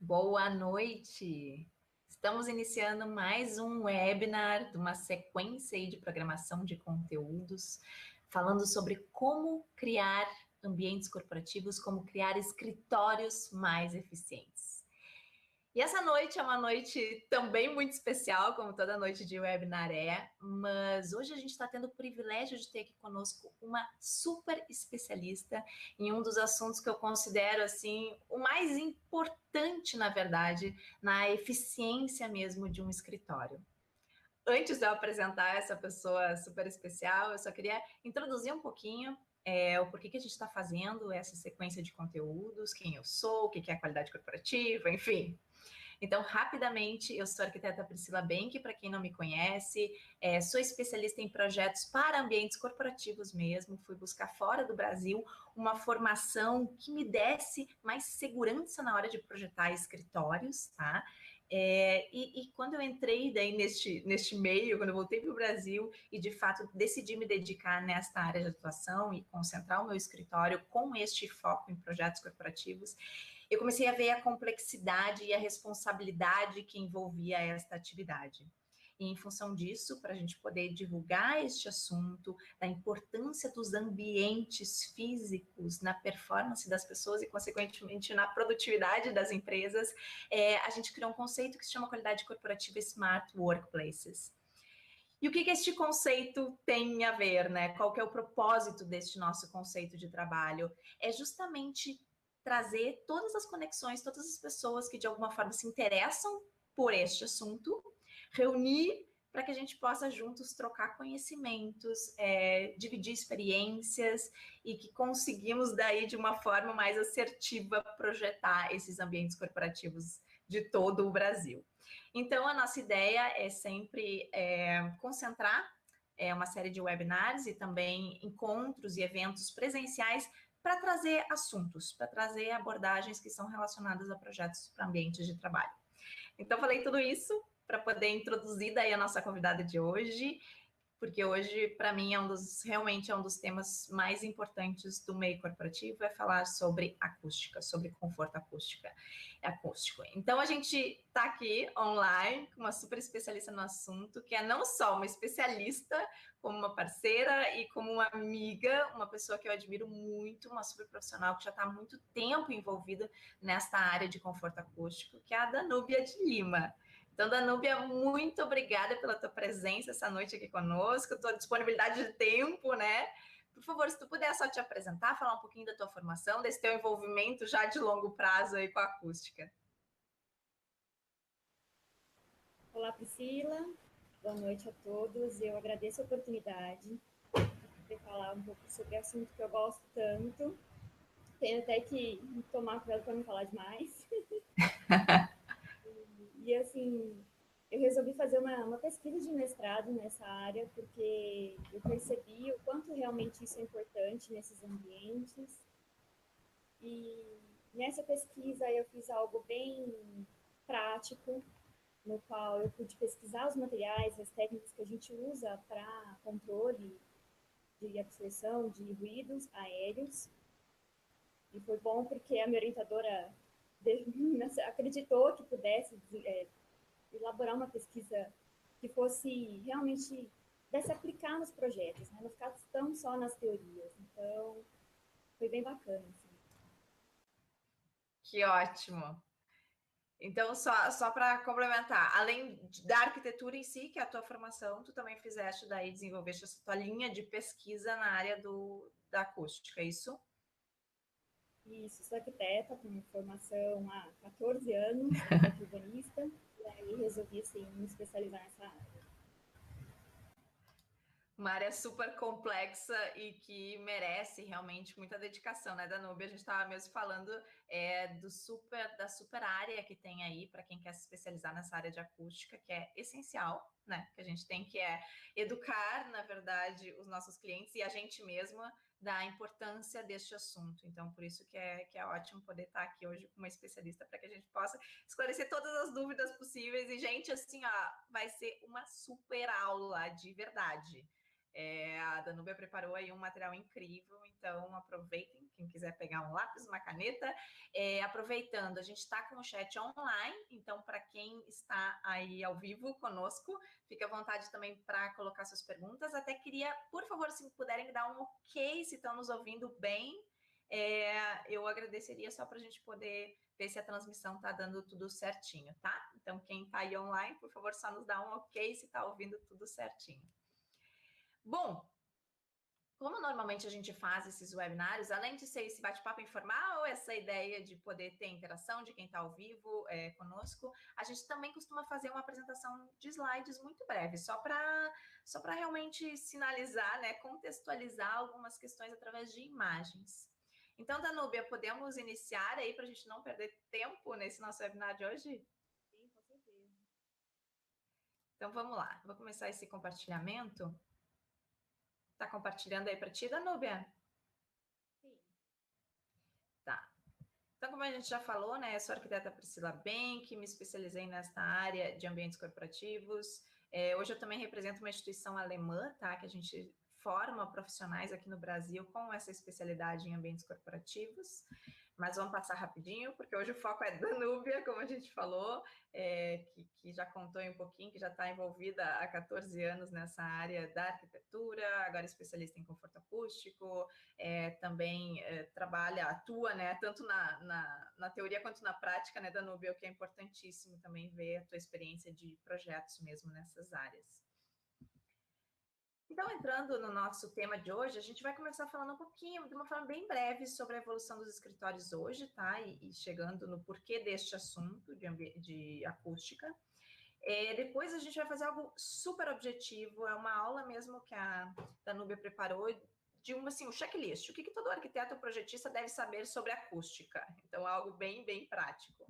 Boa noite! Estamos iniciando mais um webinar de uma sequência aí de programação de conteúdos, falando sobre como criar ambientes corporativos, como criar escritórios mais eficientes. E essa noite é uma noite também muito especial, como toda noite de webinar é, mas hoje a gente está tendo o privilégio de ter aqui conosco uma super especialista em um dos assuntos que eu considero, assim, o mais importante, na verdade, na eficiência mesmo de um escritório. Antes de eu apresentar essa pessoa super especial, eu só queria introduzir um pouquinho o porquê que a gente está fazendo essa sequência de conteúdos, quem eu sou, o que é a qualidade corporativa, enfim. Então, rapidamente, eu sou a arquiteta Priscila Benck, para quem não me conhece, sou especialista em projetos para ambientes corporativos mesmo, fui buscar fora do Brasil uma formação que me desse mais segurança na hora de projetar escritórios, tá? E quando eu entrei daí neste meio, quando eu voltei para o Brasil e, de fato, decidi me dedicar nesta área de atuação e concentrar o meu escritório com este foco em projetos corporativos, eu comecei a ver a complexidade e a responsabilidade que envolvia esta atividade. E, em função disso, para a gente poder divulgar este assunto, da importância dos ambientes físicos na performance das pessoas e, consequentemente, na produtividade das empresas, a gente criou um conceito que se chama qualidade corporativa Smart Workplaces. E o que este conceito tem a ver, né? Qual que é o propósito deste nosso conceito de trabalho? É justamente trazer todas as conexões, todas as pessoas que de alguma forma se interessam por este assunto, reunir para que a gente possa juntos trocar conhecimentos, dividir experiências e que conseguimos daí de uma forma mais assertiva projetar esses ambientes corporativos de todo o Brasil. Então, a nossa ideia é sempre concentrar uma série de webinars e também encontros e eventos presenciais para trazer assuntos, para trazer abordagens que são relacionadas a projetos para ambientes de trabalho. Então, falei tudo isso para poder introduzir daí a nossa convidada de hoje, porque hoje, para mim, realmente é um dos temas mais importantes do meio corporativo, é falar sobre acústica, sobre conforto acústico. Então, a gente está aqui online com uma super especialista no assunto, que é não só uma especialista, como uma parceira e como uma amiga, uma pessoa que eu admiro muito, uma super profissional que já está há muito tempo envolvida nesta área de conforto acústico, que é a Danúbia de Lima. Então, Danúbia, muito obrigada pela tua presença essa noite aqui conosco, tua disponibilidade de tempo, né? Por favor, se tu puder só te apresentar, falar um pouquinho da tua formação, desse teu envolvimento já de longo prazo aí com a acústica. Olá, Priscila. Boa noite a todos. Eu agradeço a oportunidade de falar um pouco sobre o assunto que eu gosto tanto. Tenho até que tomar cuidado para não falar demais. E, assim, eu resolvi fazer uma pesquisa de mestrado nessa área, porque eu percebi o quanto realmente isso é importante nesses ambientes. E nessa pesquisa eu fiz algo bem prático, no qual eu pude pesquisar os materiais, as técnicas que a gente usa para controle de absorção de ruídos aéreos. E foi bom porque a minha orientadora acreditou que pudesse elaborar uma pesquisa que fosse realmente pudesse aplicar nos projetos, né? Não ficar tão só nas teorias. Então, foi bem bacana. Assim. Que ótimo! Então, só para complementar, além da arquitetura em si, que é a tua formação, tu também fizeste daí, desenvolveste essa tua linha de pesquisa na área da acústica, é isso? Isso, sou arquiteta com formação há 14 anos, arquiteta urbanista, e aí resolvi assim, me especializar nessa área. Uma área super complexa e que merece realmente muita dedicação, né, Danúbia? A gente estava mesmo falando da super área que tem aí para quem quer se especializar nessa área de acústica, que é essencial, né? Que a gente tem que educar, na verdade, os nossos clientes e a gente mesma da importância deste assunto. Então, por isso que é ótimo poder estar aqui hoje com uma especialista para que a gente possa esclarecer todas as dúvidas possíveis. E, gente, assim, ó, vai ser uma super aula de verdade. A Danúbia preparou aí um material incrível, então aproveitem, quem quiser pegar um lápis, uma caneta. Aproveitando, a gente está com o chat online, então para quem está aí ao vivo conosco, fique à vontade também para colocar suas perguntas. Até queria, por favor, se puderem dar um ok, se estão nos ouvindo bem, eu agradeceria só para a gente poder ver se a transmissão está dando tudo certinho, tá? Então, quem está aí online, por favor, só nos dá um ok se está ouvindo tudo certinho. Bom, como normalmente a gente faz esses webinários, além de ser esse bate-papo informal, essa ideia de poder ter interação de quem está ao vivo conosco, a gente também costuma fazer uma apresentação de slides muito breve, só para realmente sinalizar, né, contextualizar algumas questões através de imagens. Então, Danúbia, podemos iniciar aí para a gente não perder tempo nesse nosso webinar de hoje? Sim, com certeza. Então, vamos lá. Vou começar esse compartilhamento. Está compartilhando aí para ti, Danúbia? Sim. Tá. Então, como a gente já falou, né, eu sou a arquiteta Priscila Benck, me especializei nesta área de ambientes corporativos. Hoje eu também represento uma instituição alemã, tá, que a gente forma profissionais aqui no Brasil com essa especialidade em ambientes corporativos. Mas vamos passar rapidinho, porque hoje o foco é Danúbia, como a gente falou, que já contou um pouquinho, que já está envolvida há 14 anos nessa área da arquitetura, agora especialista em conforto acústico, também atua, né, tanto na teoria quanto na prática, né, Danúbia, o que é importantíssimo também ver a tua experiência de projetos mesmo nessas áreas. Então, entrando no nosso tema de hoje, a gente vai começar falando um pouquinho, de uma forma bem breve, sobre a evolução dos escritórios hoje, tá? E chegando no porquê deste assunto de acústica. Depois a gente vai fazer algo super objetivo, é uma aula mesmo que a Danúbia preparou, de um checklist. O que todo arquiteto ou projetista deve saber sobre acústica? Então, é algo bem, bem prático.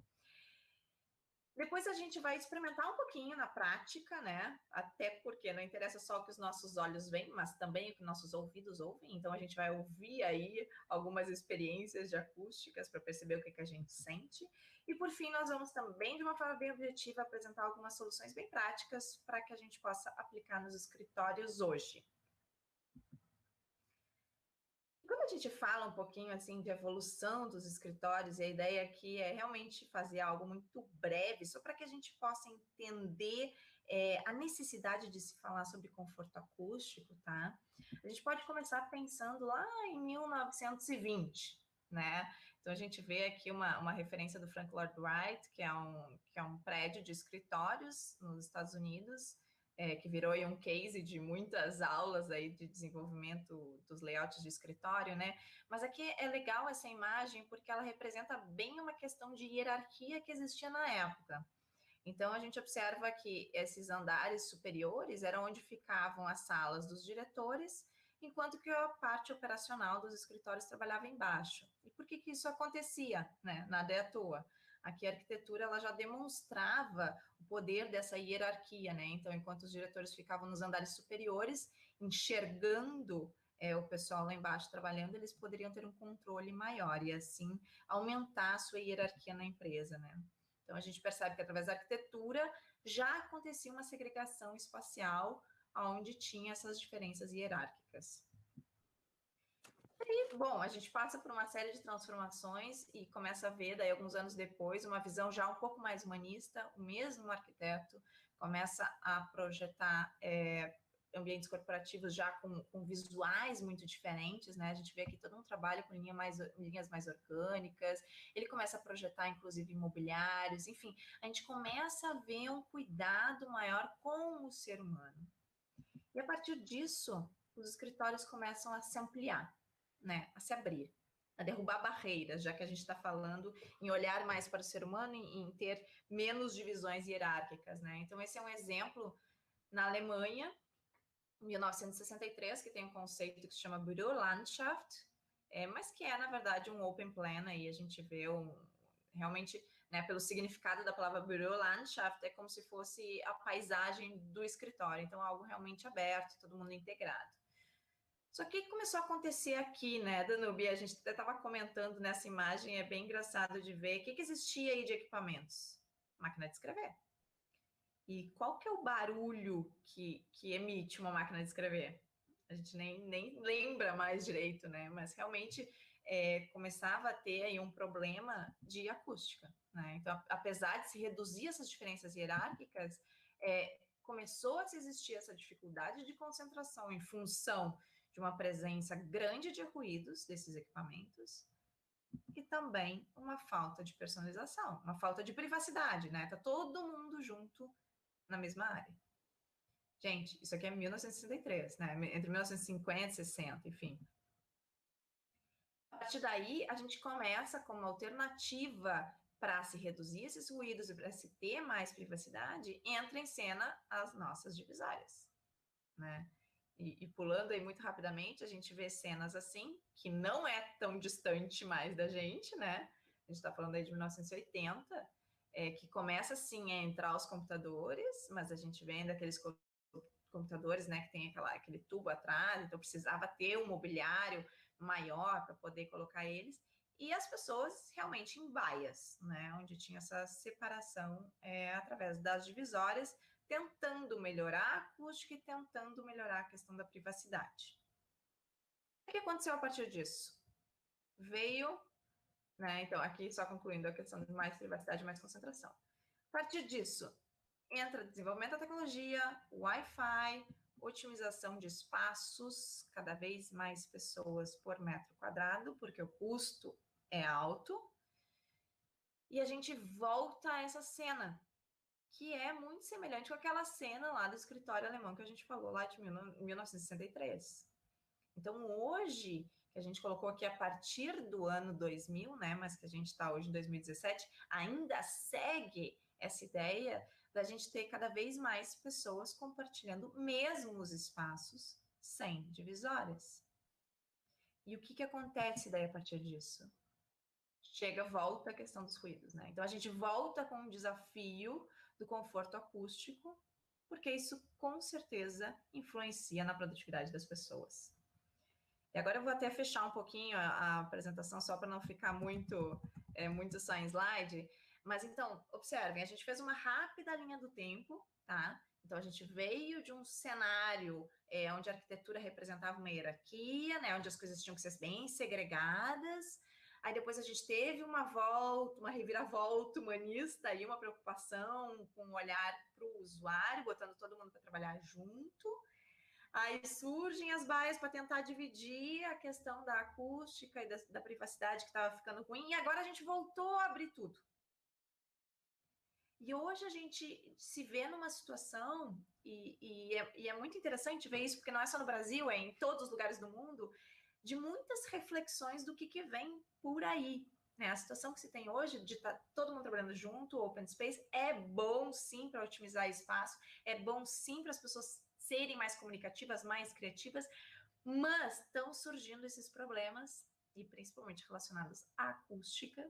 Depois a gente vai experimentar um pouquinho na prática, né? Até porque não interessa só o que os nossos olhos veem, mas também o que nossos ouvidos ouvem. Então a gente vai ouvir aí algumas experiências de acústicas para perceber o que a gente sente. E por fim, nós vamos também, de uma forma bem objetiva, apresentar algumas soluções bem práticas para que a gente possa aplicar nos escritórios hoje. Quando a gente fala um pouquinho assim de evolução dos escritórios, e a ideia aqui é realmente fazer algo muito breve, só para que a gente possa entender a necessidade de se falar sobre conforto acústico, tá? A gente pode começar pensando lá em 1920, né? Então a gente vê aqui uma referência do Frank Lloyd Wright, que é um prédio de escritórios nos Estados Unidos, que virou aí um case de muitas aulas aí de desenvolvimento dos layouts de escritório, né? Mas aqui é legal essa imagem porque ela representa bem uma questão de hierarquia que existia na época. Então, a gente observa que esses andares superiores eram onde ficavam as salas dos diretores, enquanto que a parte operacional dos escritórios trabalhava embaixo. E por que isso acontecia, né? Nada é à toa. Aqui a arquitetura ela já demonstrava o poder dessa hierarquia, né? Então, enquanto os diretores ficavam nos andares superiores, enxergando o pessoal lá embaixo trabalhando, eles poderiam ter um controle maior e, assim, aumentar a sua hierarquia na empresa, né? Então, a gente percebe que, através da arquitetura, já acontecia uma segregação espacial onde tinha essas diferenças hierárquicas. E, bom, a gente passa por uma série de transformações e começa a ver, daí, alguns anos depois, uma visão já um pouco mais humanista. O mesmo arquiteto começa a projetar ambientes corporativos já com visuais muito diferentes, né? A gente vê aqui todo um trabalho com linhas mais orgânicas. Ele começa a projetar, inclusive, imobiliários. Enfim, a gente começa a ver um cuidado maior com o ser humano. E, a partir disso, os escritórios começam a se ampliar, né? A se abrir, a derrubar barreiras, já que a gente está falando em olhar mais para o ser humano e em ter menos divisões hierárquicas, né? Então, esse é um exemplo na Alemanha, 1963, que tem um conceito que se chama Bürolandschaft, mas que é, na verdade, um open plan. Aí a gente vê realmente, né, pelo significado da palavra Bürolandschaft, é como se fosse a paisagem do escritório. Então, algo realmente aberto, todo mundo integrado. Só que começou a acontecer aqui, né, Danúbia? A gente até estava comentando nessa imagem, é bem engraçado de ver. O que existia aí de equipamentos? Máquina de escrever. E qual que é o barulho que emite uma máquina de escrever? a gente nem lembra mais direito, né? Mas realmente começava a ter aí um problema de acústica, né? Então, apesar de se reduzir essas diferenças hierárquicas, começou a se existir essa dificuldade de concentração em função de uma presença grande de ruídos desses equipamentos e também uma falta de personalização, uma falta de privacidade, né? Tá todo mundo junto na mesma área. Gente, isso aqui é 1963, né? Entre 1950 e 60, enfim. A partir daí, a gente começa como alternativa para se reduzir esses ruídos e para se ter mais privacidade, entra em cena as nossas divisórias, né? E pulando aí muito rapidamente, a gente vê cenas assim, que não é tão distante mais da gente, né? A gente está falando aí de 1980, que começa assim a entrar os computadores, mas a gente vem daqueles computadores, né, que tem aquele tubo atrás, então precisava ter um mobiliário maior para poder colocar eles, e as pessoas realmente em baias, né, onde tinha essa separação através das divisórias, tentando melhorar a acústica e tentando melhorar a questão da privacidade. O que aconteceu a partir disso? Veio, né, então aqui só concluindo a questão de mais privacidade e mais concentração. A partir disso, entra desenvolvimento da tecnologia, Wi-Fi, otimização de espaços, cada vez mais pessoas por metro quadrado, porque o custo é alto. E a gente volta a essa cena, que é muito semelhante com aquela cena lá do escritório alemão que a gente falou lá de 1963. Então, hoje, que a gente colocou aqui a partir do ano 2000, né, mas que a gente está hoje em 2017, ainda segue essa ideia da gente ter cada vez mais pessoas compartilhando mesmo os espaços sem divisórias. E o que acontece daí a partir disso? Volta a questão dos ruídos, né? Então a gente volta com um desafio do conforto acústico, porque isso com certeza influencia na produtividade das pessoas. E agora eu vou até fechar um pouquinho a apresentação só para não ficar muito só em slide. Mas então, observem, a gente fez uma rápida linha do tempo, tá? Então a gente veio de um cenário onde a arquitetura representava uma hierarquia, né? Onde as coisas tinham que ser bem segregadas. Aí depois a gente teve uma reviravolta humanista e uma preocupação com um olhar para o usuário, botando todo mundo para trabalhar junto. Aí surgem as baias para tentar dividir a questão da acústica e da privacidade que estava ficando ruim, e agora a gente voltou a abrir tudo. E hoje a gente se vê numa situação, e é muito interessante ver isso, porque não é só no Brasil, é em todos os lugares do mundo, de muitas reflexões do que vem por aí. Né? A situação que se tem hoje, de estar todo mundo trabalhando junto, open space, é bom sim para otimizar espaço, é bom sim para as pessoas serem mais comunicativas, mais criativas, mas estão surgindo esses problemas, e principalmente relacionados à acústica,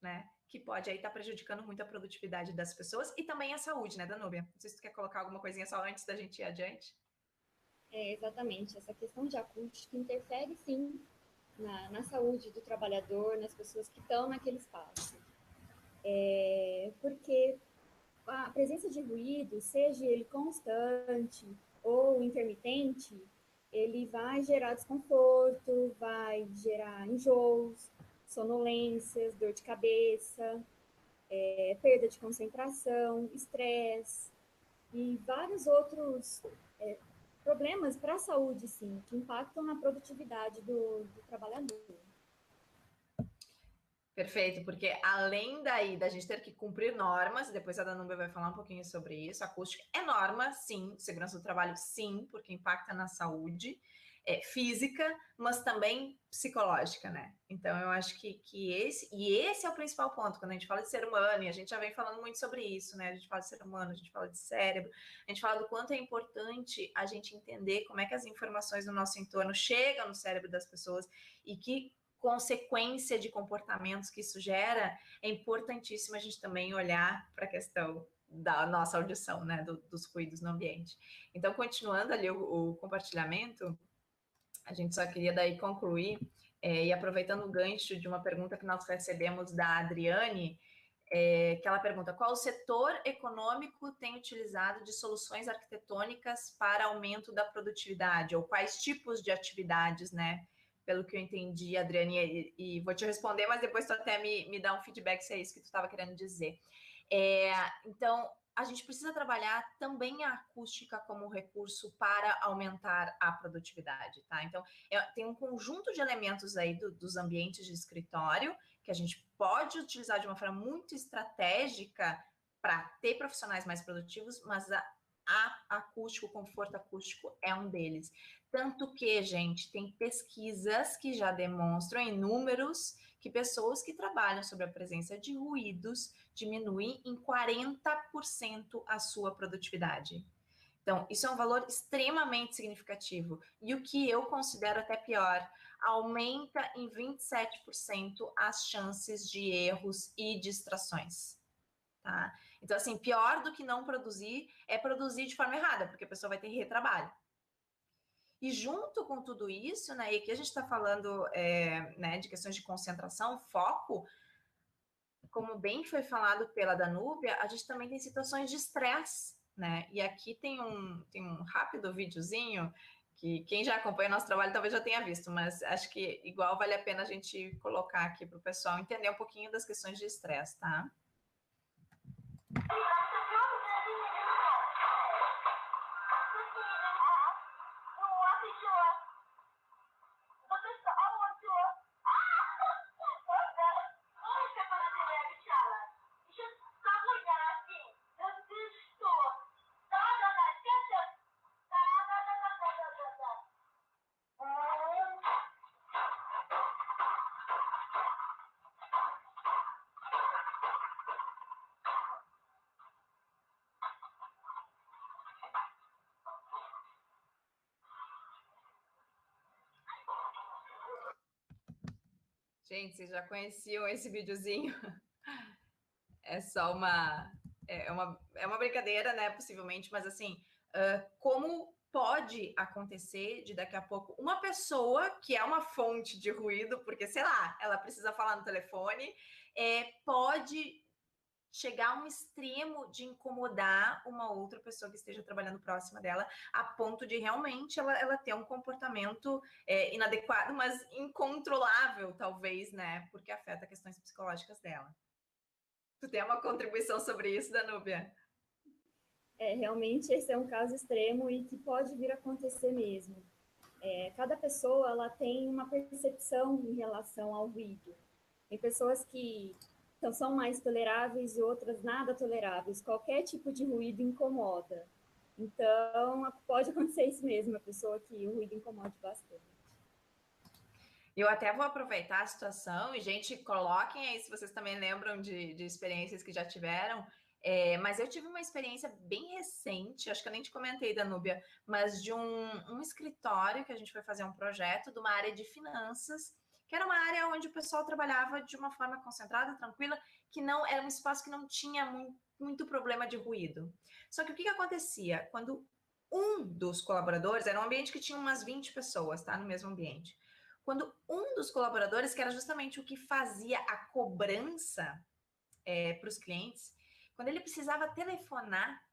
né? Que pode aí estar prejudicando muito a produtividade das pessoas e também a saúde, né, Danúbia? Não sei se tu quer colocar alguma coisinha só antes da gente ir adiante. Exatamente. Essa questão de acústica interfere, sim, na saúde do trabalhador, nas pessoas que estão naquele espaço. Porque a presença de ruído, seja ele constante ou intermitente, ele vai gerar desconforto, vai gerar enjoos, sonolências, dor de cabeça, perda de concentração, estresse e vários outros problemas para a saúde, sim, que impactam na produtividade do trabalhador. Perfeito, porque além daí da gente ter que cumprir normas, depois a Danúbia vai falar um pouquinho sobre isso, a acústica é norma, sim, segurança do trabalho, sim, porque impacta na saúde física, mas também psicológica, né? Então eu acho que esse é o principal ponto, quando a gente fala de ser humano, e a gente já vem falando muito sobre isso, né? A gente fala de ser humano, a gente fala de cérebro, a gente fala do quanto é importante a gente entender como é que as informações do nosso entorno chegam no cérebro das pessoas e que consequência de comportamentos que isso gera, é importantíssimo a gente também olhar para a questão da nossa audição, né, dos ruídos no ambiente. Então, continuando ali o compartilhamento, a gente só queria daí concluir, e aproveitando o gancho de uma pergunta que nós recebemos da Adriane, que ela pergunta: qual o setor econômico tem utilizado de soluções arquitetônicas para aumento da produtividade? Ou quais tipos de atividades, né? Pelo que eu entendi, Adriane, e vou te responder, mas depois tu até me dá um feedback se é isso que tu estava querendo dizer. Então, a gente precisa trabalhar também a acústica como recurso para aumentar a produtividade, tá? Então, tem um conjunto de elementos aí dos ambientes de escritório que a gente pode utilizar de uma forma muito estratégica para ter profissionais mais produtivos, mas acústico, o conforto acústico é um deles. Tanto que, gente, tem pesquisas que já demonstram em números que pessoas que trabalham sobre a presença de ruídos diminuem em 40% a sua produtividade. Então, isso é um valor extremamente significativo. E o que eu considero até pior, aumenta em 27% as chances de erros e distrações. Tá? Então, assim, pior do que não produzir é produzir de forma errada, porque a pessoa vai ter retrabalho. E junto com tudo isso, né, e aqui a gente está falando né, de questões de concentração, foco, como bem foi falado pela Danúbia, a gente também tem situações de estresse, né? E aqui tem um rápido videozinho que quem já acompanha nosso trabalho talvez já tenha visto, mas acho que igual vale a pena a gente colocar aqui para o pessoal entender um pouquinho das questões de estresse, tá? Gente, vocês já conheciam esse videozinho? É só uma brincadeira, né? Possivelmente, mas assim, como pode acontecer de daqui a pouco uma pessoa que é uma fonte de ruído, porque sei lá, ela precisa falar no telefone, pode chegar a um extremo de incomodar uma outra pessoa que esteja trabalhando próxima dela, a ponto de realmente ela ter um comportamento inadequado, mas incontrolável, talvez, né? Porque afeta questões psicológicas dela. Tu tem uma contribuição sobre isso, Danúbia? Realmente esse é um caso extremo e que pode vir a acontecer mesmo. Cada pessoa ela tem uma percepção em relação ao ruído. Tem pessoas que são mais toleráveis e outras nada toleráveis. Qualquer tipo de ruído incomoda. Então, pode acontecer isso mesmo, a pessoa que o ruído incomode bastante. Eu até vou aproveitar a situação e, gente, coloquem aí se vocês também lembram de experiências que já tiveram. Mas eu tive uma experiência bem recente, acho que eu nem te comentei, Danúbia, mas de um escritório que a gente foi fazer um projeto de uma área de finanças, que era uma área onde o pessoal trabalhava de uma forma concentrada, tranquila, que não era um espaço que não tinha muito problema de ruído. Só que o que acontecia? Quando um dos colaboradores, era um ambiente que tinha umas 20 pessoas, tá? No mesmo ambiente. Quando um dos colaboradores, que era justamente o que fazia a cobrança para os clientes, quando ele precisava telefonar,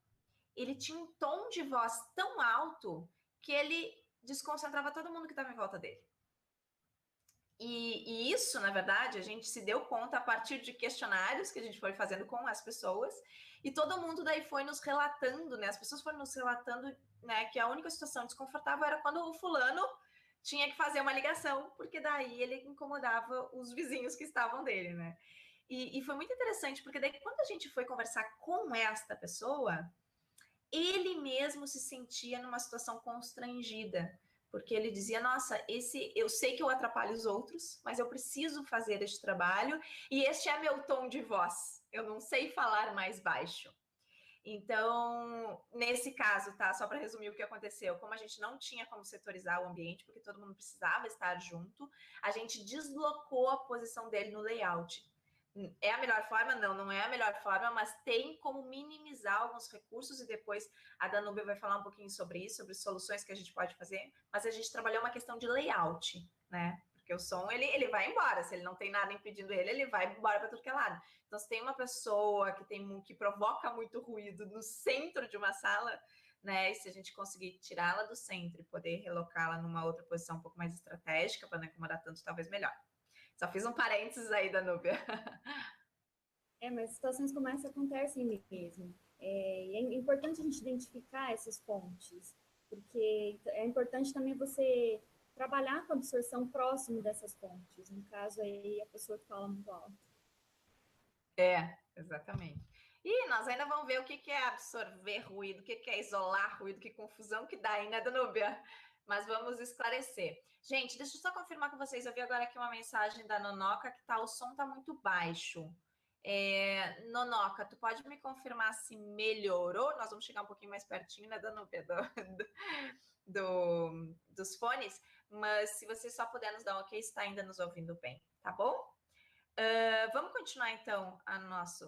ele tinha um tom de voz tão alto que ele desconcentrava todo mundo que estava em volta dele. E isso, na verdade, a gente se deu conta a partir de questionários que a gente foi fazendo com as pessoas, e todo mundo daí foi nos relatando, né? As pessoas foram nos relatando, né, que a única situação desconfortável era quando o fulano tinha que fazer uma ligação, porque daí ele incomodava os vizinhos que estavam dele, né? E foi muito interessante, porque daí quando a gente foi conversar com esta pessoa, ele mesmo se sentia numa situação constrangida, porque ele dizia: nossa, eu sei que eu atrapalho os outros, mas eu preciso fazer este trabalho e este é meu tom de voz. Eu não sei falar mais baixo. Então, nesse caso, tá? Só para resumir o que aconteceu, como a gente não tinha como setorizar o ambiente, porque todo mundo precisava estar junto, a gente deslocou a posição dele no layout. É a melhor forma? Não, não é a melhor forma, mas tem como minimizar alguns recursos e depois a Danúbia vai falar um pouquinho sobre isso, sobre soluções que a gente pode fazer, mas a gente trabalhou uma questão de layout, né? Porque porque o som ele vai embora, se ele não tem nada impedindo ele, ele vai embora para tudo que é lado. Então, se tem uma pessoa que provoca muito ruído no centro de uma sala, né, e se a gente conseguir tirá-la do centro e poder relocá-la numa outra posição um pouco mais estratégica para não incomodar tanto, talvez melhor. Só fiz um parênteses aí, Danúbia. Mas situações como essa acontecem mesmo. E é importante a gente identificar essas fontes, porque é importante também você trabalhar com a absorção próximo dessas fontes. No caso aí, a pessoa que fala muito alto. Exatamente. E nós ainda vamos ver o que é absorver ruído, o que é isolar ruído, que confusão que dá aí, né, Danúbia? Mas vamos esclarecer. Gente, deixa eu só confirmar com vocês. Eu vi agora aqui uma mensagem da Nonoca que o som tá muito baixo. Nonoca, tu pode me confirmar se melhorou? Nós vamos chegar um pouquinho mais pertinho, né, Danúbia, dos fones. Mas se você só puder nos dar um ok, está ainda nos ouvindo bem, tá bom? Vamos continuar então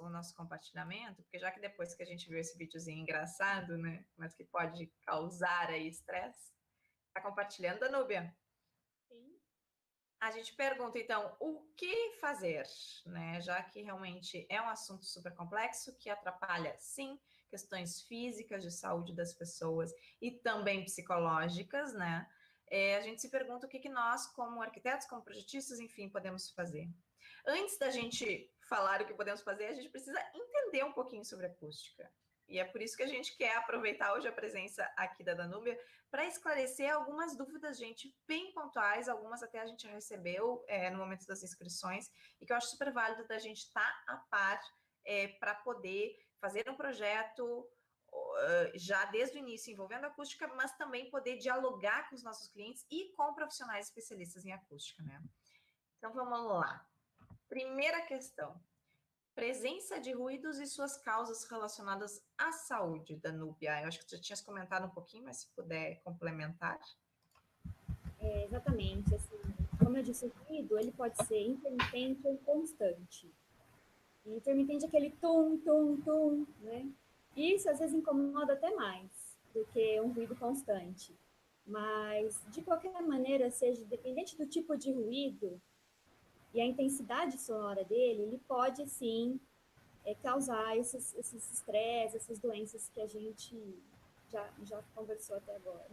o nosso compartilhamento, porque já que depois que a gente viu esse videozinho engraçado, né, mas que pode causar aí estresse, tá compartilhando, Danúbia? Sim. A gente pergunta então o que fazer, né? Já que realmente é um assunto super complexo que atrapalha, sim, questões físicas de saúde das pessoas e também psicológicas, né? A gente se pergunta o que nós, como arquitetos, como projetistas, enfim, podemos fazer. Antes da gente falar o que podemos fazer, a gente precisa entender um pouquinho sobre acústica. E é por isso que a gente quer aproveitar hoje a presença aqui da Danúbia para esclarecer algumas dúvidas, gente, bem pontuais, algumas até a gente recebeu no momento das inscrições, e que eu acho super válido da gente estar a par para poder fazer um projeto já desde o início envolvendo acústica, mas também poder dialogar com os nossos clientes e com profissionais especialistas em acústica, né? Então vamos lá. Primeira questão. Presença de ruídos e suas causas relacionadas à saúde, Danúbia. Eu acho que tu já tinhas comentado um pouquinho, mas se puder complementar. Exatamente. Assim, como eu disse, o ruído ele pode ser intermitente ou constante. E intermitente é aquele tum, tum, tum, né? Isso às vezes incomoda até mais do que um ruído constante. Mas, de qualquer maneira, seja dependente do tipo de ruído e a intensidade sonora dele, ele pode sim causar esses estresses, essas doenças que a gente já conversou até agora.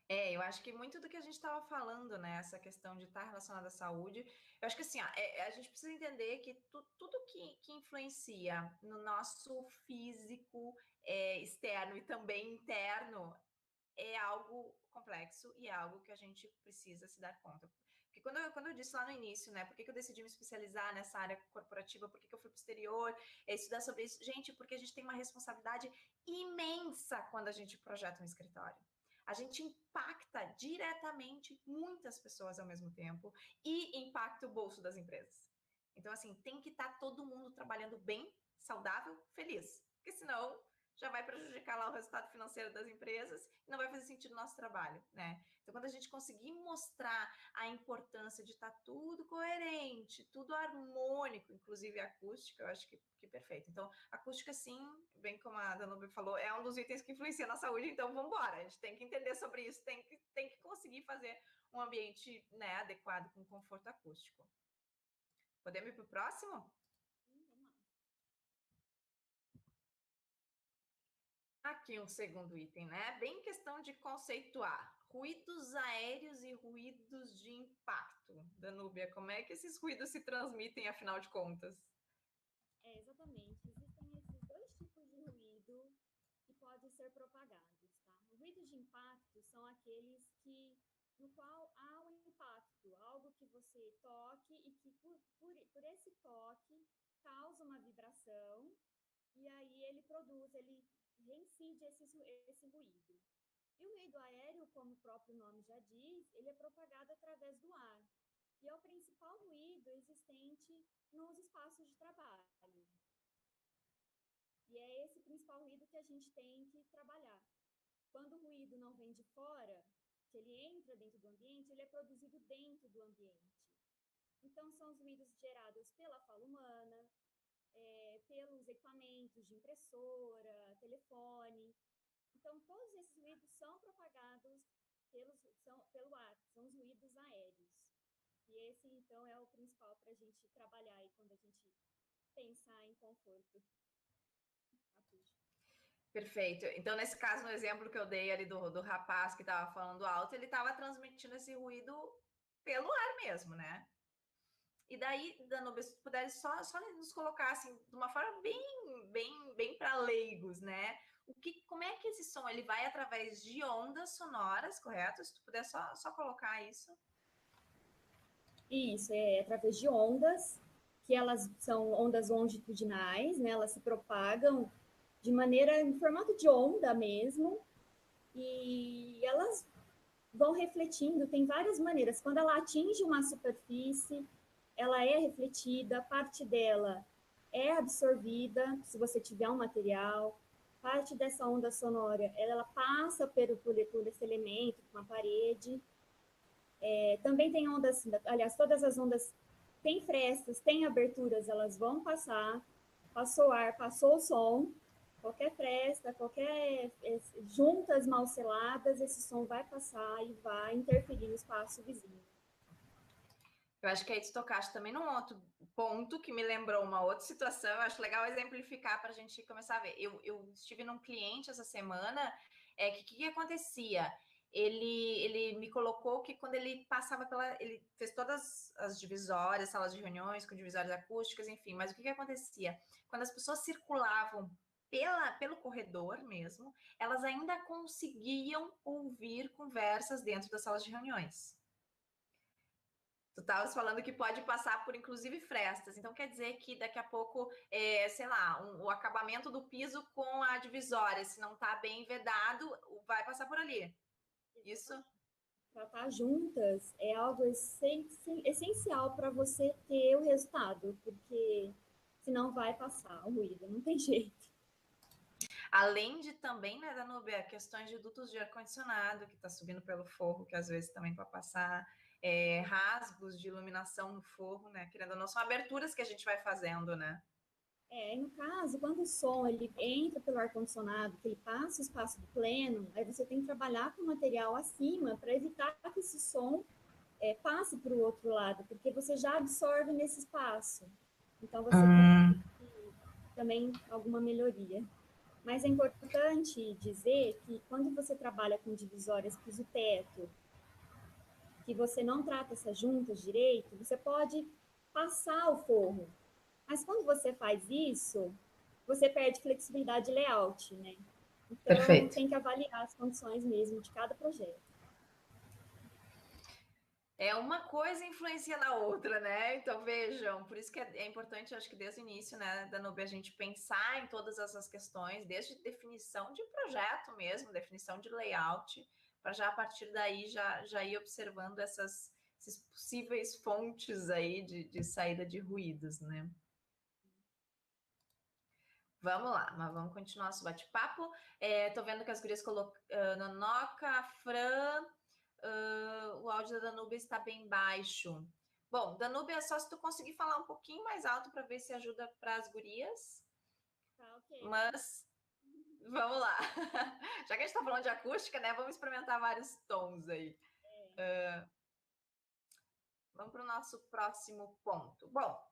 Eu acho que muito do que a gente estava falando, né, essa questão de estar relacionada à saúde, eu acho que assim, a gente precisa entender que tudo que influencia no nosso físico externo e também interno é algo complexo e é algo que a gente precisa se dar conta. Porque quando eu disse lá no início, né, por que eu decidi me especializar nessa área corporativa, por que eu fui para o exterior, estudar sobre isso, gente, porque a gente tem uma responsabilidade imensa quando a gente projeta um escritório. A gente impacta diretamente muitas pessoas ao mesmo tempo e impacta o bolso das empresas. Então, assim, tem que estar todo mundo trabalhando bem, saudável, feliz. Porque senão já vai prejudicar lá o resultado financeiro das empresas e não vai fazer sentido no nosso trabalho, né? Então, quando a gente conseguir mostrar a importância de estar tudo coerente, tudo harmônico, inclusive acústica, eu acho que perfeito. Então, acústica, sim, bem como a Danúbia falou, é um dos itens que influencia na saúde, então vamos embora. A gente tem que entender sobre isso, tem que conseguir fazer um ambiente, né, adequado com conforto acústico. Podemos ir para o próximo? Aqui um segundo item, né? Bem questão de conceituar. Ruídos aéreos e ruídos de impacto. Danúbia, como é que esses ruídos se transmitem, afinal de contas? Exatamente. Existem esses dois tipos de ruído que podem ser propagados, tá? Os ruídos de impacto são aqueles no qual há um impacto, algo que você toque e que por esse toque causa uma vibração e aí ele reincide esse ruído. E o ruído aéreo, como o próprio nome já diz, ele é propagado através do ar. E é o principal ruído existente nos espaços de trabalho. E é esse principal ruído que a gente tem que trabalhar. Quando o ruído não vem de fora, que ele entra dentro do ambiente, ele é produzido dentro do ambiente. Então, são os ruídos gerados pela fala humana, pelos equipamentos de impressora, telefone. Então, todos esses ruídos são propagados pelo ar, são os ruídos aéreos. E esse, então, é o principal para a gente trabalhar aí quando a gente pensar em conforto acústico. Perfeito. Então, nesse caso, no exemplo que eu dei ali do rapaz que estava falando alto, ele estava transmitindo esse ruído pelo ar mesmo, né? E daí, Danube, se puder só nos colocar assim, de uma forma bem para leigos, né? Como é que esse som ele vai através de ondas sonoras, correto? Se tu puder só colocar isso. Isso, é através de ondas, que elas são ondas longitudinais, né? Elas se propagam de maneira em formato de onda mesmo, e elas vão refletindo, tem várias maneiras. Quando ela atinge uma superfície, ela é refletida, parte dela é absorvida, se você tiver um material, parte dessa onda sonora, ela passa por esse elemento, uma parede. Também tem ondas, aliás, todas as ondas têm frestas, têm aberturas, elas vão passar, passou ar, passou o som, qualquer fresta, qualquer juntas mal seladas, esse som vai passar e vai interferir no espaço vizinho. Eu acho que aí tu tocaste também num outro ponto que me lembrou uma outra situação. Eu acho legal exemplificar para a gente começar a ver. Eu estive num cliente essa semana, que acontecia? Ele me colocou que quando ele passava ele fez todas as divisórias, salas de reuniões com divisórias acústicas, enfim, mas o que acontecia? Quando as pessoas circulavam pelo corredor mesmo, elas ainda conseguiam ouvir conversas dentro das salas de reuniões. Tu estavas falando que pode passar por, inclusive, frestas. Então, quer dizer que daqui a pouco, sei lá, o acabamento do piso com a divisória, se não está bem vedado, vai passar por ali. Isso? Tratar juntas é algo essencial para você ter o resultado, porque senão vai passar o ruído, não tem jeito. Além de também, né, Danúbia, questões de dutos de ar-condicionado, que está subindo pelo forro, que às vezes também para passar, rasgos de iluminação no forro, né, querendo ou não, são aberturas que a gente vai fazendo, né? No caso, quando o som ele entra pelo ar-condicionado, que ele passa o espaço do pleno, aí você tem que trabalhar com o material acima para evitar que esse som passe para o outro lado, porque você já absorve nesse espaço. Então, você tem também alguma melhoria. Mas é importante dizer que quando você trabalha com divisórias piso-teto, que você não trata essas juntas direito, você pode passar o forro. Mas quando você faz isso, você perde flexibilidade de layout, né? Então, Perfeito. tem que avaliar as condições mesmo de cada projeto. Uma coisa influencia na outra, né? Então, vejam, por isso que é importante, acho que desde o início, né, Danube, a gente pensar em todas essas questões, desde definição de projeto mesmo, definição de layout, para já a partir daí já ir observando esses possíveis fontes aí de saída de ruídos, né? Vamos lá, mas vamos continuar nosso bate-papo. Tô vendo que as gurias colocam Nonoca, Fran, o áudio da Danúbia está bem baixo. Bom, Danúbia, é só se tu conseguir falar um pouquinho mais alto para ver se ajuda para as gurias. Tá, ok. Mas vamos lá. Já que a gente está falando de acústica, né? Vamos experimentar vários tons aí. Vamos para o nosso próximo ponto. Bom,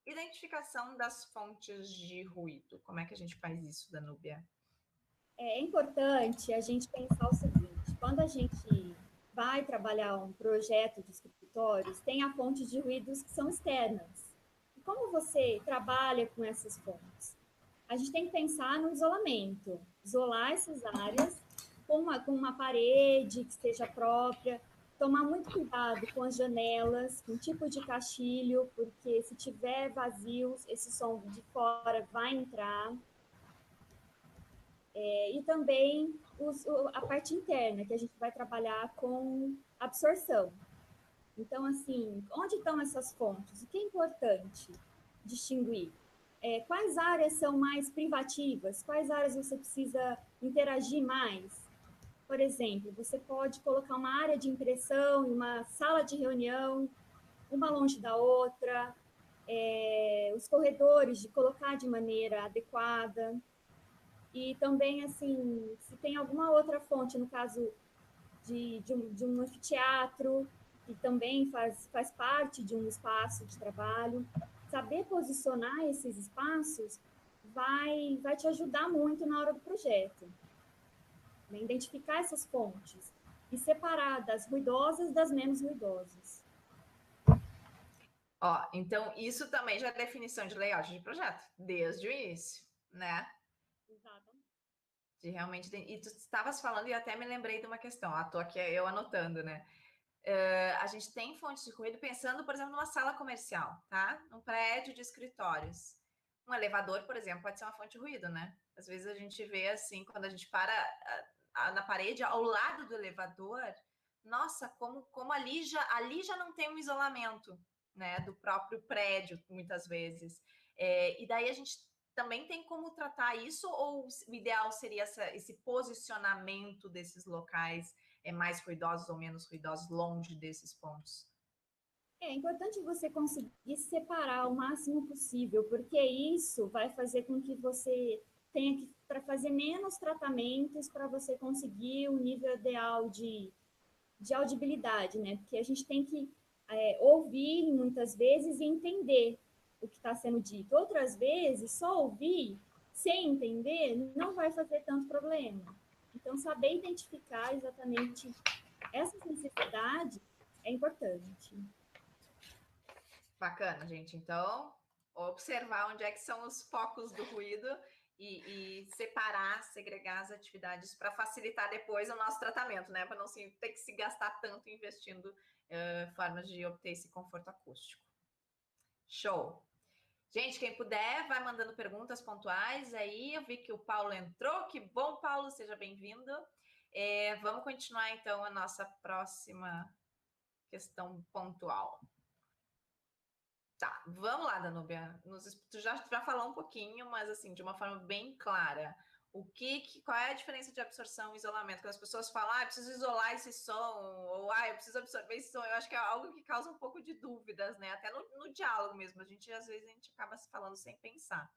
identificação das fontes de ruído. Como é que a gente faz isso, Danúbia? É importante a gente pensar o seguinte: quando a gente vai trabalhar um projeto de escritórios, tem a fonte de ruídos que são externas. E como você trabalha com essas fontes? A gente tem que pensar no isolamento, isolar essas áreas com uma parede que seja própria, tomar muito cuidado com as janelas, com o tipo de caixilho, porque se tiver vazios, esse som de fora vai entrar. E também a parte interna, que a gente vai trabalhar com absorção. Então, assim, onde estão essas fontes? O que é importante distinguir? Quais áreas são mais privativas? Quais áreas você precisa interagir mais? Por exemplo, você pode colocar uma área de impressão em uma sala de reunião, uma longe da outra, os corredores de colocar de maneira adequada. E também, assim, se tem alguma outra fonte, no caso de um anfiteatro, que também faz parte de um espaço de trabalho. Saber posicionar esses espaços vai te ajudar muito na hora do projeto. Né? Identificar essas fontes e separar das ruidosas das menos ruidosas. Ó, então isso também já é definição de layout de projeto, desde o início, né? Exatamente. De realmente. E tu estavas falando e até me lembrei de uma questão, tô aqui eu anotando, né? A gente tem fontes de ruído pensando, por exemplo, numa sala comercial, tá? Num prédio de escritórios. Um elevador, por exemplo, pode ser uma fonte de ruído, né? Às vezes a gente vê assim, quando a gente para na parede, ao lado do elevador, nossa, como ali já não tem um isolamento, né? Do próprio prédio, muitas vezes. E daí a gente também tem como tratar isso, ou o ideal seria esse posicionamento desses locais mais ruidosos ou menos ruidosos longe desses pontos? É importante você conseguir separar o máximo possível, porque isso vai fazer com que você tenha que para fazer menos tratamentos para você conseguir o nível ideal de audibilidade, né? Porque a gente tem que ouvir muitas vezes e entender o que está sendo dito. Outras vezes, só ouvir sem entender não vai fazer tanto problema. Então, saber identificar exatamente essas necessidades é importante. Bacana, gente. Então, observar onde é que são os focos do ruído e separar, segregar as atividades para facilitar depois o nosso tratamento, né? Para não ter que se gastar tanto investindo formas de obter esse conforto acústico. Show! Gente, quem puder, vai mandando perguntas pontuais aí. Eu vi que o Paulo entrou. Que bom, Paulo, seja bem-vindo. Vamos continuar, então, a nossa próxima questão pontual. Tá, vamos lá, Danúbia. Tu já falou um pouquinho, mas assim, de uma forma bem clara. Qual é a diferença de absorção e isolamento? Quando as pessoas falam, eu preciso isolar esse som, ou eu preciso absorver esse som, eu acho que é algo que causa um pouco de dúvidas, né? Até no diálogo mesmo. Às vezes, a gente acaba se falando sem pensar.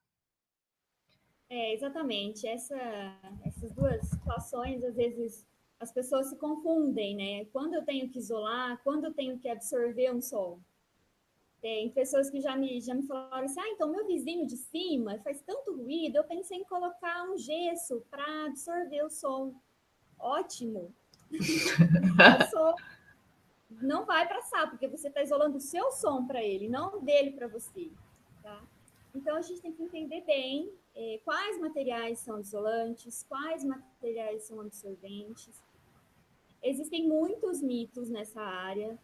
Exatamente. Essas duas situações, às vezes, as pessoas se confundem, né? Quando eu tenho que isolar, quando eu tenho que absorver um som. Tem pessoas que já me falaram assim, então meu vizinho de cima faz tanto ruído, eu pensei em colocar um gesso para absorver o som. Ótimo! O som não vai passar, porque você está isolando o seu som para ele, não dele para você. Tá? Então a gente tem que entender bem quais materiais são isolantes, quais materiais são absorventes. Existem muitos mitos nessa área.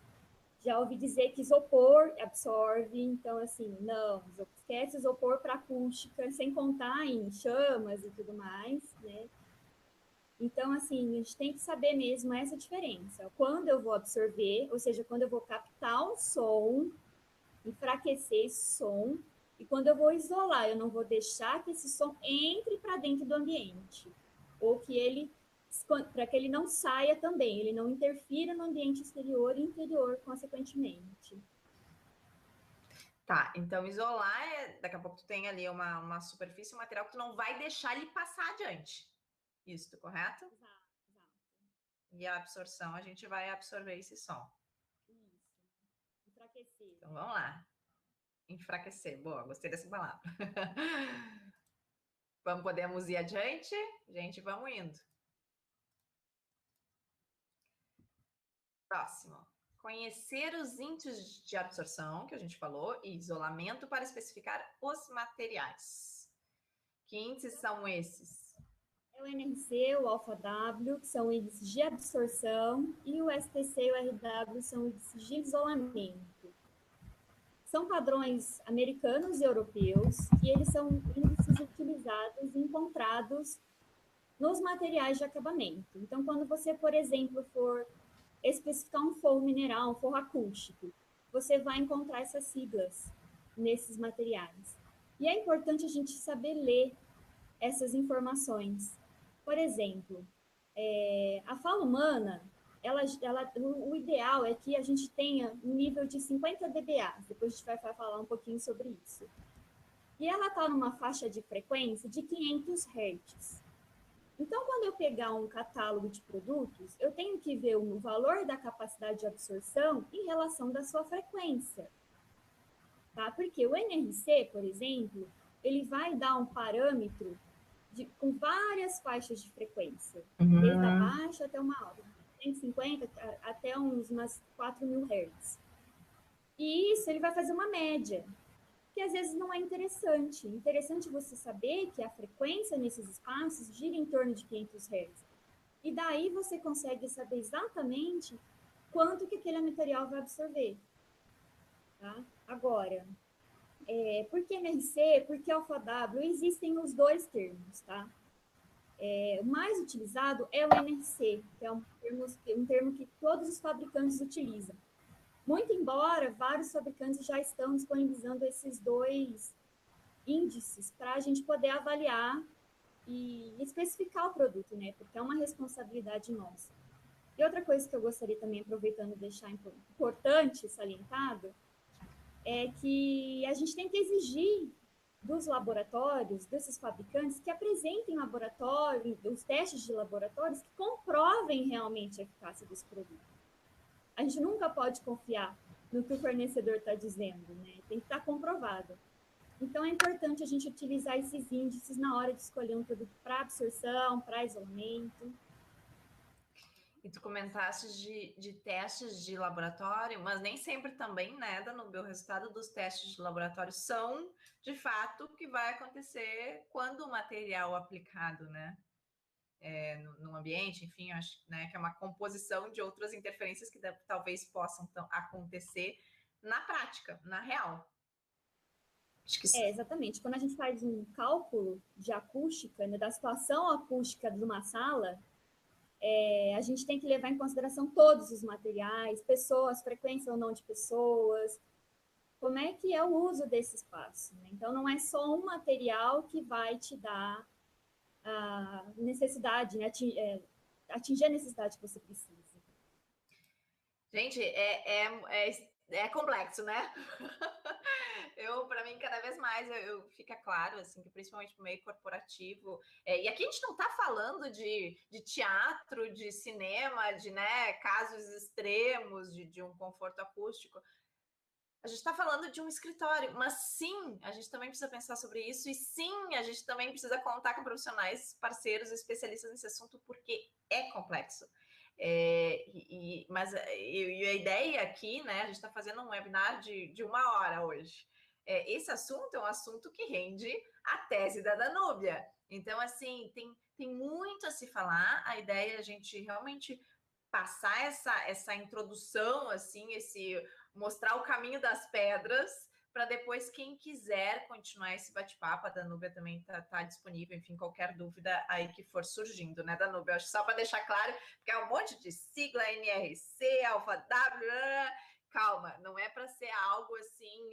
Já ouvi dizer que isopor absorve, então, assim, não, esquece isopor para acústica, sem contar em chamas e tudo mais, né? Então, assim, a gente tem que saber mesmo essa diferença. Quando eu vou absorver, ou seja, quando eu vou captar o som, enfraquecer esse som, e quando eu vou isolar, eu não vou deixar que esse som entre para dentro do ambiente, ou que ele para que ele não saia também, ele não interfira no ambiente exterior e interior, consequentemente. Tá, então isolar daqui a pouco tu tem ali uma superfície, um material que tu não vai deixar ele passar adiante. Isso, correto? Exato, exato. E a absorção, a gente vai absorver esse som. Isso. Enfraquecer. Então vamos lá. Enfraquecer. Boa, gostei dessa palavra. Podemos ir adiante? Gente, vamos indo. Próximo. Conhecer os índices de absorção, que a gente falou, e isolamento para especificar os materiais. Que índices são esses? É o NRC, o alfa-W, que são índices de absorção, e o STC e o RW são índices de isolamento. São padrões americanos e europeus, e eles são índices utilizados e encontrados nos materiais de acabamento. Então, quando você, por exemplo, for especificar um forro mineral, um forro acústico, você vai encontrar essas siglas nesses materiais. E é importante a gente saber ler essas informações. Por exemplo, a fala humana, o ideal é que a gente tenha um nível de 50 dBA. Depois a gente vai falar um pouquinho sobre isso. E ela está numa faixa de frequência de 500 Hz. Então, quando eu pegar um catálogo de produtos, eu tenho que ver o valor da capacidade de absorção em relação da sua frequência, tá? Porque o NRC, por exemplo, ele vai dar um parâmetro com várias faixas de frequência, desde a baixa até uma alta, 150 até umas 4.000 Hz. E isso ele vai fazer uma média, que às vezes não é interessante. Interessante você saber que a frequência nesses espaços gira em torno de 500 Hz. E daí você consegue saber exatamente quanto que aquele material vai absorver. Tá? Agora, por que MRC, por que alfa W? Existem os dois termos, tá? O mais utilizado é o NRC, que é um termo que todos os fabricantes utilizam. Muito embora vários fabricantes já estão disponibilizando esses dois índices para a gente poder avaliar e especificar o produto, né? Porque é uma responsabilidade nossa. E outra coisa que eu gostaria também, aproveitando, de deixar importante, salientado, é que a gente tem que exigir dos laboratórios, desses fabricantes, que apresentem laboratório, os testes de laboratórios que comprovem realmente a eficácia desse produto. A gente nunca pode confiar no que o fornecedor está dizendo, né? Tem que estar comprovado. Então, é importante a gente utilizar esses índices na hora de escolher um produto para absorção, para isolamento. E tu comentaste de testes de laboratório, mas nem sempre também, né, Danúbio, o resultado dos testes de laboratório são, de fato, o que vai acontecer quando o material aplicado, né, no ambiente, enfim, acho, né, que é uma composição de outras interferências que talvez possam acontecer na prática, na real. Acho que exatamente. Quando a gente faz um cálculo de acústica, né, da situação acústica de uma sala, a gente tem que levar em consideração todos os materiais, pessoas, frequência ou não de pessoas, como é que é o uso desse espaço. Né? Então, não é só um material que vai te dar a necessidade, né? Atingir a necessidade que você precisa. Gente, é complexo, né? Para mim, cada vez mais fica claro, assim, que principalmente no meio corporativo, e aqui a gente não está falando de teatro, de cinema, de, né, casos extremos de um conforto acústico. A gente está falando de um escritório, mas sim, a gente também precisa pensar sobre isso, e sim, a gente também precisa contar com profissionais, parceiros, especialistas nesse assunto, porque é complexo. Mas a ideia aqui, né, a gente está fazendo um webinar de 1 hora hoje. Esse assunto é um assunto que rende a tese da Danúbia. Então, assim, tem muito a se falar. A ideia é a gente realmente passar essa introdução, assim, mostrar o caminho das pedras, para depois, quem quiser continuar esse bate-papo, a Danúbia também tá disponível, enfim, qualquer dúvida aí que for surgindo, né, Danúbia? Acho só para deixar claro, porque é um monte de sigla, NRC, Alfa W, calma, não é para ser algo assim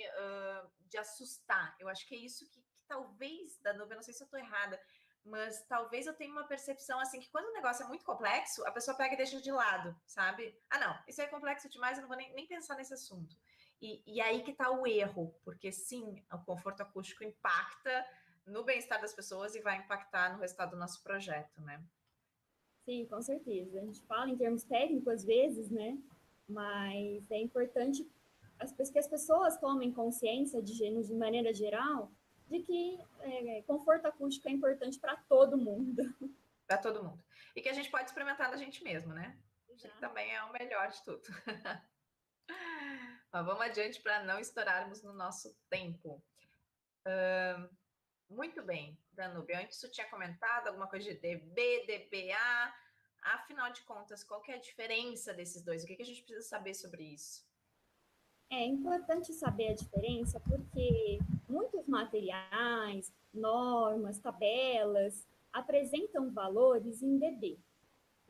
de assustar. Eu acho que é isso que talvez, Danúbia, não sei se eu estou errada, mas talvez eu tenha uma percepção assim que quando o negócio é muito complexo, a pessoa pega e deixa de lado, sabe? Ah, não, isso é complexo demais, eu não vou nem pensar nesse assunto. E aí que está o erro, porque sim, o conforto acústico impacta no bem-estar das pessoas e vai impactar no resultado do nosso projeto, né? Sim, com certeza. A gente fala em termos técnicos às vezes, né? Mas é importante que as pessoas tomem consciência, de maneira geral, de que conforto acústico é importante para todo mundo. Para todo mundo. E que a gente pode experimentar na gente mesmo, né? Acho que Exato. também é o melhor de tudo. Mas vamos adiante para não estourarmos no nosso tempo. Muito bem, Danúbio. Antes tu tinha comentado alguma coisa de DB, DBA. Afinal de contas, qual que é a diferença desses dois? O que a gente precisa saber sobre isso? É importante saber a diferença porque muitos materiais, normas, tabelas apresentam valores em dB.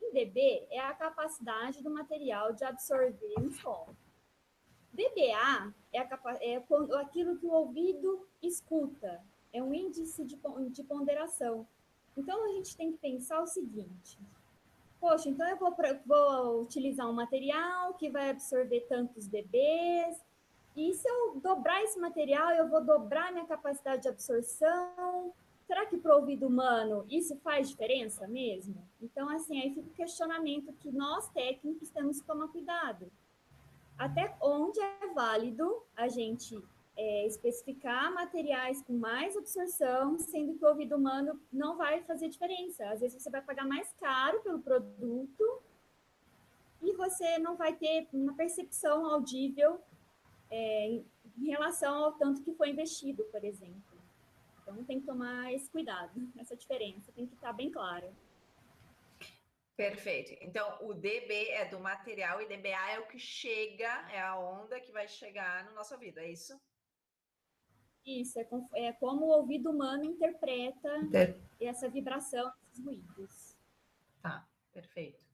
Em dB é a capacidade do material de absorver um som. dBA é aquilo que o ouvido escuta, é um índice de ponderação. Então, a gente tem que pensar o seguinte: poxa, então eu vou utilizar um material que vai absorver tantos dBs, e se eu dobrar esse material, eu vou dobrar minha capacidade de absorção. será que para o ouvido humano isso faz diferença mesmo? Então, assim, aí fica o questionamento que nós técnicos temos que tomar cuidado. Até onde é válido a gente especificar materiais com mais absorção, sendo que o ouvido humano não vai fazer diferença. Às vezes você vai pagar mais caro pelo produto e você não vai ter uma percepção audível em relação ao tanto que foi investido, por exemplo. Então tem que tomar esse cuidado, essa diferença tem que estar bem clara. Perfeito. Então, o dB é do material e dBA é o que chega, é a onda que vai chegar no nosso ouvido, é isso? Isso, é como o ouvido humano interpreta essa vibração, esses ruídos. Tá, perfeito.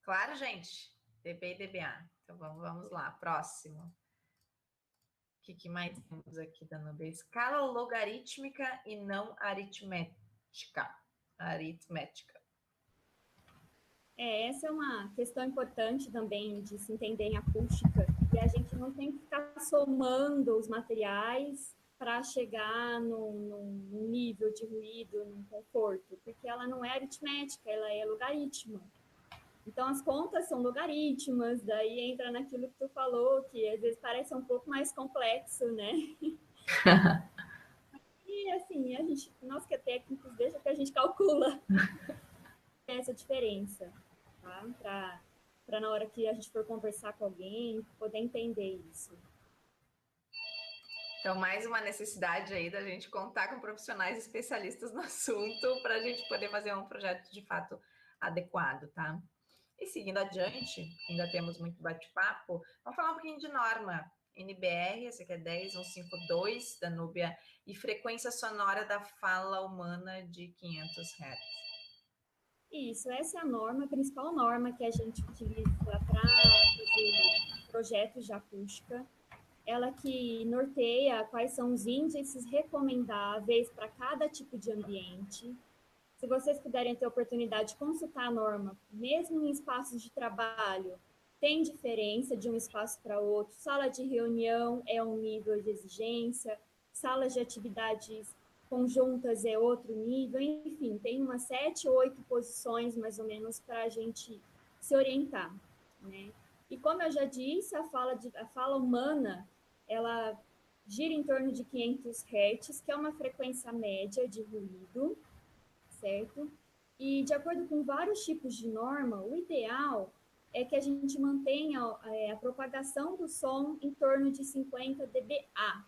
Claro, gente? dB e dBA. Então, vamos lá. Próximo. O que mais temos aqui da Nubia? Escala logarítmica e não aritmética. Aritmética. Essa é uma questão importante também de se entender em acústica, e a gente não tem que ficar somando os materiais para chegar num nível de ruído, num conforto, porque ela não é aritmética, ela é logaritmo. Então, as contas são logaritmas, daí entra naquilo que tu falou, que às vezes parece um pouco mais complexo, né? E, assim, nós que é técnicos, deixa que a gente calcula essa diferença, tá? Para na hora que a gente for conversar com alguém, poder entender isso. Então, mais uma necessidade aí da gente contar com profissionais especialistas no assunto para a gente poder fazer um projeto de fato adequado, tá? E seguindo adiante, ainda temos muito bate-papo, vamos falar um pouquinho de norma. NBR, esse aqui é 10152 da Núbia, e frequência sonora da fala humana de 500 Hz. Isso, essa é a norma, a principal norma que a gente utiliza para fazer projetos de acústica. Ela que norteia quais são os índices recomendáveis para cada tipo de ambiente. Se vocês puderem ter a oportunidade de consultar a norma, mesmo em espaços de trabalho, tem diferença de um espaço para outro. Sala de reunião é um nível de exigência, salas de atividades conjuntas é outro nível, enfim, tem umas 7 ou 8 posições, mais ou menos, para a gente se orientar, né? E como eu já disse, a fala humana, ela gira em torno de 500 Hz, que é uma frequência média de ruído, certo? E de acordo com vários tipos de norma, o ideal é que a gente mantenha a propagação do som em torno de 50 dBA,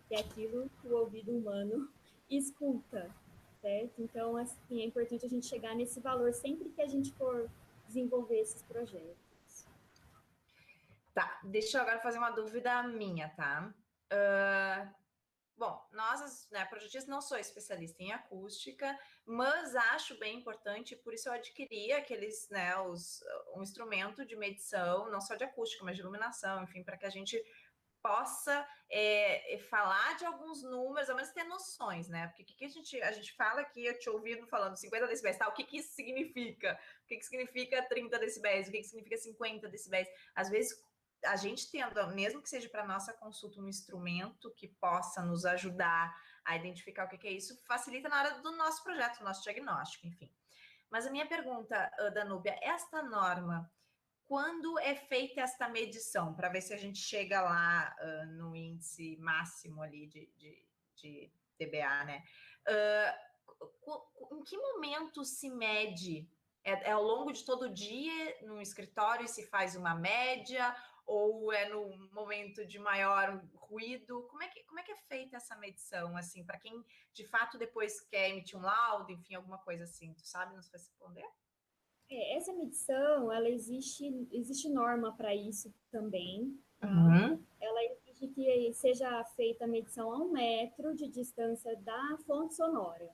que é aquilo que o ouvido humano escuta, certo? Então, assim, é importante a gente chegar nesse valor sempre que a gente for desenvolver esses projetos. Tá, deixa eu agora fazer uma dúvida minha, tá? Bom, nós, né, projetistas, não sou especialista em acústica, mas acho bem importante, por isso eu adquiri aqueles, né, um instrumento de medição, não só de acústica, mas de iluminação, enfim, para que a gente possa falar de alguns números, ao menos ter noções, né? Porque o que a gente fala aqui, eu te ouvindo falando 50 decibéis, tá? O que isso significa? O que significa 30 decibéis? O que significa 50 decibéis? Às vezes, a gente tendo, mesmo que seja para nossa consulta, um instrumento que possa nos ajudar a identificar o que é isso, facilita na hora do nosso projeto, do nosso diagnóstico, enfim. Mas a minha pergunta, Danúbia, esta norma, quando é feita esta medição, para ver se a gente chega lá no índice máximo ali de dBA, né? Em que momento se mede? É ao longo de todo o dia, no escritório, se faz uma média? Ou é no momento de maior ruído? Como é que é feita essa medição, assim, para quem de fato depois quer emitir um laudo, enfim, alguma coisa assim? Tu sabe nos responder? Essa medição, ela existe norma para isso também, tá? Uhum. Ela exige que seja feita a medição a 1 metro de distância da fonte sonora.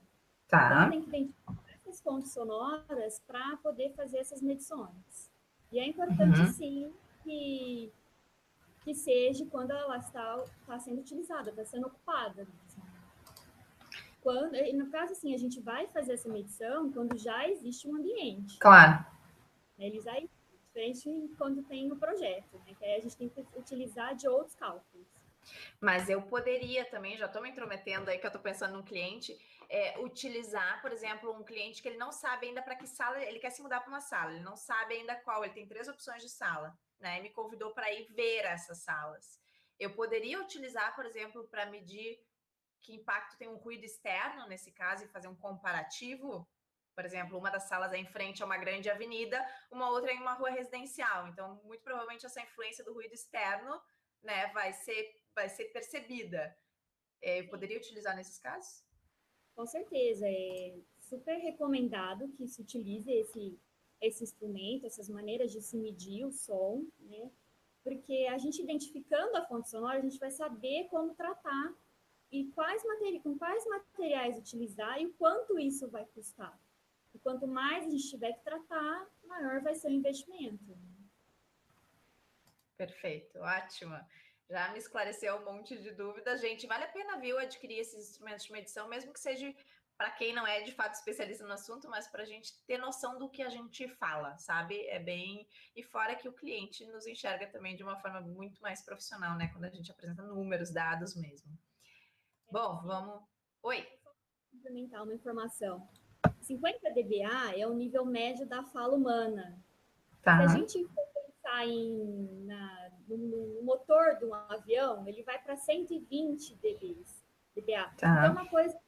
Então, Tá. tem que identificar essas fontes sonoras para poder fazer essas medições. E é importante, Uhum. sim, que seja quando ela está sendo utilizada, está sendo ocupada. No caso, assim, a gente vai fazer essa medição quando já existe um ambiente. Claro. Eles aí, diferente quando tem o projeto, né? Que aí a gente tem que utilizar de outros cálculos. Mas eu poderia também, já estou me intrometendo aí, que eu estou pensando num cliente, utilizar, por exemplo, um cliente que ele não sabe ainda para que sala, ele quer se mudar para uma sala, ele não sabe ainda qual, ele tem 3 opções de sala, né? E me convidou para ir ver essas salas. Eu poderia utilizar, por exemplo, para medir que impacto tem um ruído externo, nesse caso, e fazer um comparativo. Por exemplo, uma das salas é em frente a uma grande avenida, uma outra é em uma rua residencial. Então, muito provavelmente, essa influência do ruído externo, né, vai ser percebida. Eu poderia utilizar nesses casos? Com certeza, é super recomendado que se utilize esse instrumento, essas maneiras de se medir o som, né? Porque a gente identificando a fonte sonora, a gente vai saber como tratar e com quais materiais utilizar e o quanto isso vai custar. E quanto mais a gente tiver que tratar, maior vai ser o investimento. Perfeito, ótima. Já me esclareceu um monte de dúvidas. Gente, vale a pena, viu, adquirir esses instrumentos de medição, mesmo que seja para quem não é de fato especialista no assunto, mas para a gente ter noção do que a gente fala, sabe? É bem. E fora que o cliente nos enxerga também de uma forma muito mais profissional, né? Quando a gente apresenta números, dados mesmo. Bom, vamos. Oi. Complementar uma informação. 50 dBA é o nível médio da fala humana. Se a Tá. gente for pensar no motor de um avião, ele vai para 120 dBA. Então, Tá. uma coisa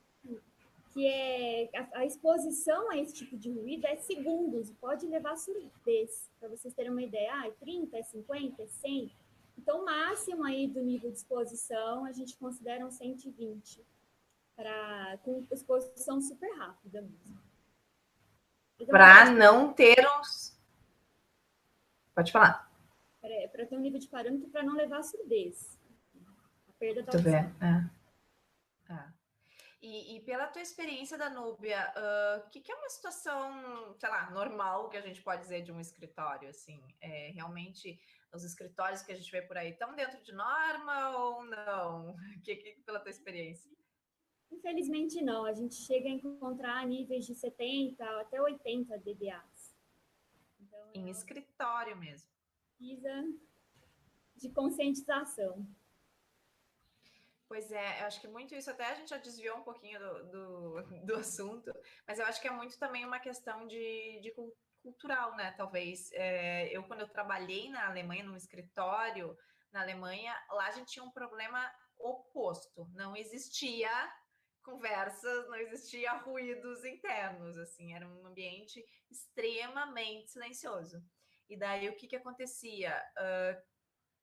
que é a exposição a esse tipo de ruído é segundos, pode levar surdez. Para vocês terem uma ideia, é 30, é 50, é 100. Então, o máximo aí do nível de exposição, a gente considera um 120, com exposição super rápida mesmo. Para não ter uns. Pode falar. Para ter um nível de parâmetro para não levar surdez, a perda da Tu vê. audição. E pela tua experiência, Danúbia, o que é uma situação, sei lá, normal que a gente pode dizer de um escritório? Assim, realmente os escritórios que a gente vê por aí estão dentro de norma ou não? Pela tua experiência? Infelizmente não, a gente chega a encontrar níveis de 70 até 80 dBAs. Então, Em escritório mesmo. Precisa de conscientização. Pois é, eu acho que muito isso, até a gente já desviou um pouquinho do assunto, mas eu acho que é muito também uma questão de cultural, né? Talvez. Eu, quando eu trabalhei na Alemanha, num escritório na Alemanha, lá a gente tinha um problema oposto. Não existia conversas, não existia ruídos internos, assim, era um ambiente extremamente silencioso. E daí o que acontecia?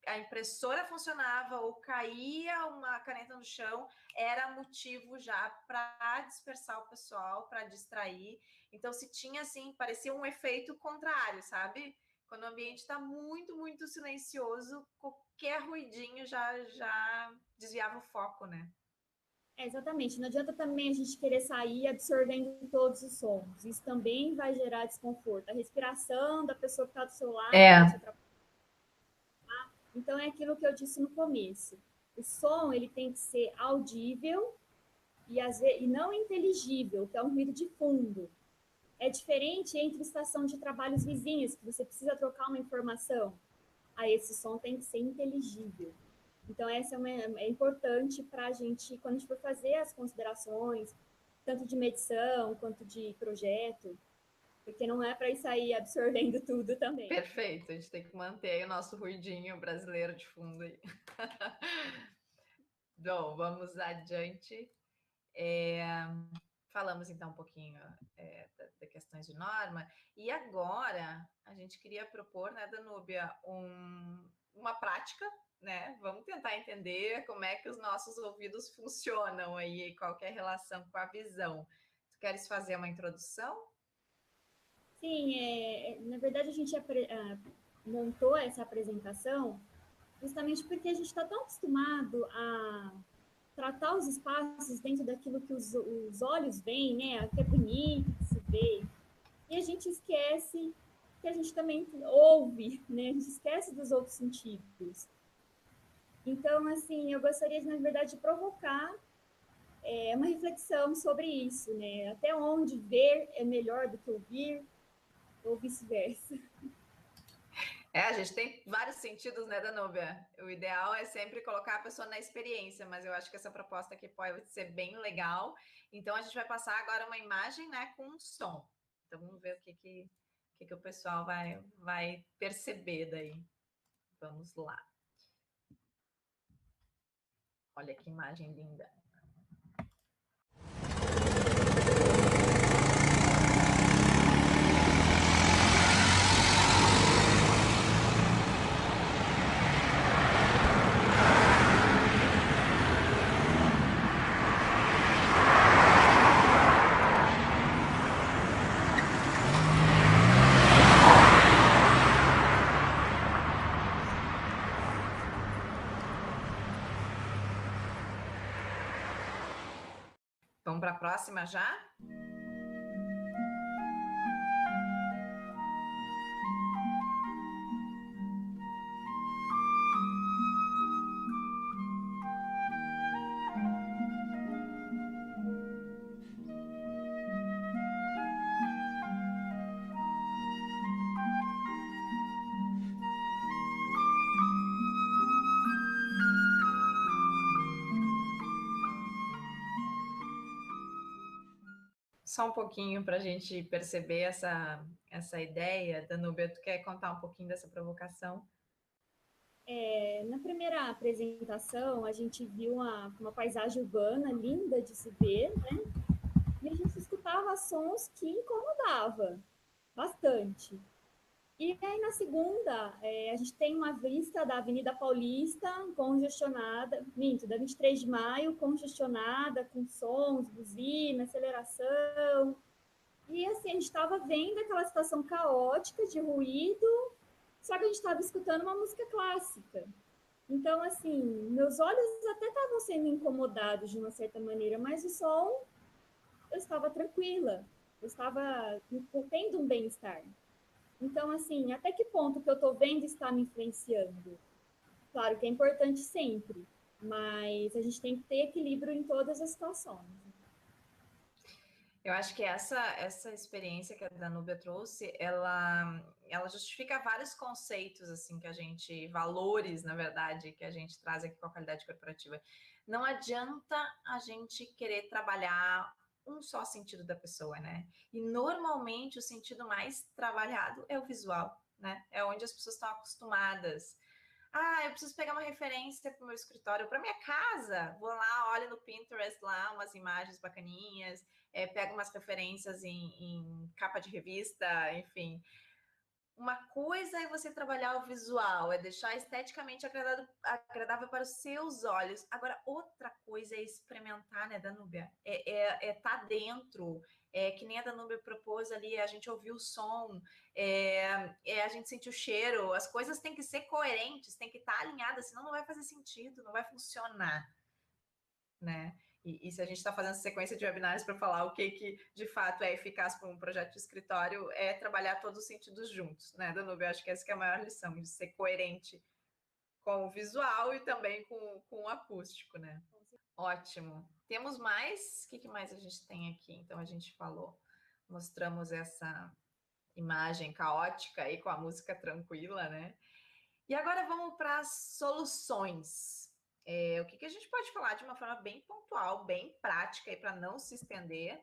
A impressora funcionava ou caía uma caneta no chão, era motivo já para dispersar o pessoal, para distrair. Então, se tinha assim, parecia um efeito contrário, sabe? Quando o ambiente está muito, muito silencioso, qualquer ruidinho já desviava o foco, né? Exatamente, não adianta também a gente querer sair absorvendo todos os sons. Isso também vai gerar desconforto. A respiração da pessoa que está do seu lado vai te atrapalhar. Então, é aquilo que eu disse no começo. O som ele tem que ser audível e não inteligível, que é um ruído de fundo. É diferente entre estação de trabalhos vizinhos, que você precisa trocar uma informação. Aí esse som tem que ser inteligível. Então, essa é importante para a gente, quando a gente for fazer as considerações, tanto de medição quanto de projeto, porque não é para ir sair absorvendo tudo também. Perfeito, a gente tem que manter aí o nosso ruidinho brasileiro de fundo aí. Bom, vamos adiante. Falamos então um pouquinho de questões de norma, e agora a gente queria propor, né, Danúbia, uma prática, né? Vamos tentar entender como é que os nossos ouvidos funcionam aí, qual que é a relação com a visão. Tu queres fazer uma introdução? Sim, na verdade a gente montou essa apresentação justamente porque a gente está tão acostumado a tratar os espaços dentro daquilo que os olhos veem, né? Que é bonito de se ver. E a gente esquece que a gente também ouve, né? A gente esquece dos outros sentidos. Então, assim, eu gostaria, na verdade, de provocar uma reflexão sobre isso, né? Até onde ver é melhor do que ouvir, ou vice-versa. A gente tem vários sentidos, né, Danúbia? O ideal é sempre colocar a pessoa na experiência, mas eu acho que essa proposta aqui pode ser bem legal. Então, a gente vai passar agora uma imagem, né, com um som. Então, vamos ver o que o pessoal vai perceber daí. Vamos lá. Olha que imagem linda. Vamos para a próxima já? Só um pouquinho para a gente perceber essa ideia. Danúbia, tu quer contar um pouquinho dessa provocação? Na primeira apresentação, a gente viu uma paisagem urbana linda de se ver, né? E a gente escutava sons que incomodavam bastante. E aí, na segunda, a gente tem uma vista da Avenida Paulista congestionada, da 23 de maio, congestionada, com sons, buzina, aceleração. E assim, a gente estava vendo aquela situação caótica de ruído, só que a gente estava escutando uma música clássica. Então, assim, meus olhos até estavam sendo incomodados de uma certa maneira, mas o som, eu estava tranquila, eu estava tendo um bem-estar. Então, assim, até que ponto que eu estou vendo está me influenciando? Claro que é importante sempre, mas a gente tem que ter equilíbrio em todas as situações. Eu acho que essa experiência que a Danúbia trouxe, ela justifica vários conceitos, assim, que a gente, valores, na verdade, que a gente traz aqui com a qualidade corporativa. Não adianta a gente querer trabalhar um só sentido da pessoa, né? E normalmente o sentido mais trabalhado é o visual, né? É onde as pessoas estão acostumadas. Eu preciso pegar uma referência para o meu escritório, para minha casa. Vou lá, olho no Pinterest lá, umas imagens bacaninhas, pego umas referências em capa de revista, enfim. Uma coisa é você trabalhar o visual, é deixar esteticamente agradável para os seus olhos. Agora, outra coisa é experimentar, né, Danúbia? Tá dentro, que nem a Danúbia propôs ali, a gente ouviu o som, a gente sentiu o cheiro. As coisas têm que ser coerentes, têm que estar alinhadas, senão não vai fazer sentido, não vai funcionar, né? E se a gente está fazendo sequência de webinários para falar o que de fato é eficaz para um projeto de escritório, é trabalhar todos os sentidos juntos, né, Danúbio? Eu acho que essa que é a maior lição, de ser coerente com o visual e também com o acústico, né? Ótimo. Temos mais? O que mais a gente tem aqui? Então, a gente falou, mostramos essa imagem caótica aí com a música tranquila, né? E agora vamos para as soluções. O que a gente pode falar de uma forma bem pontual, bem prática, para não se estender,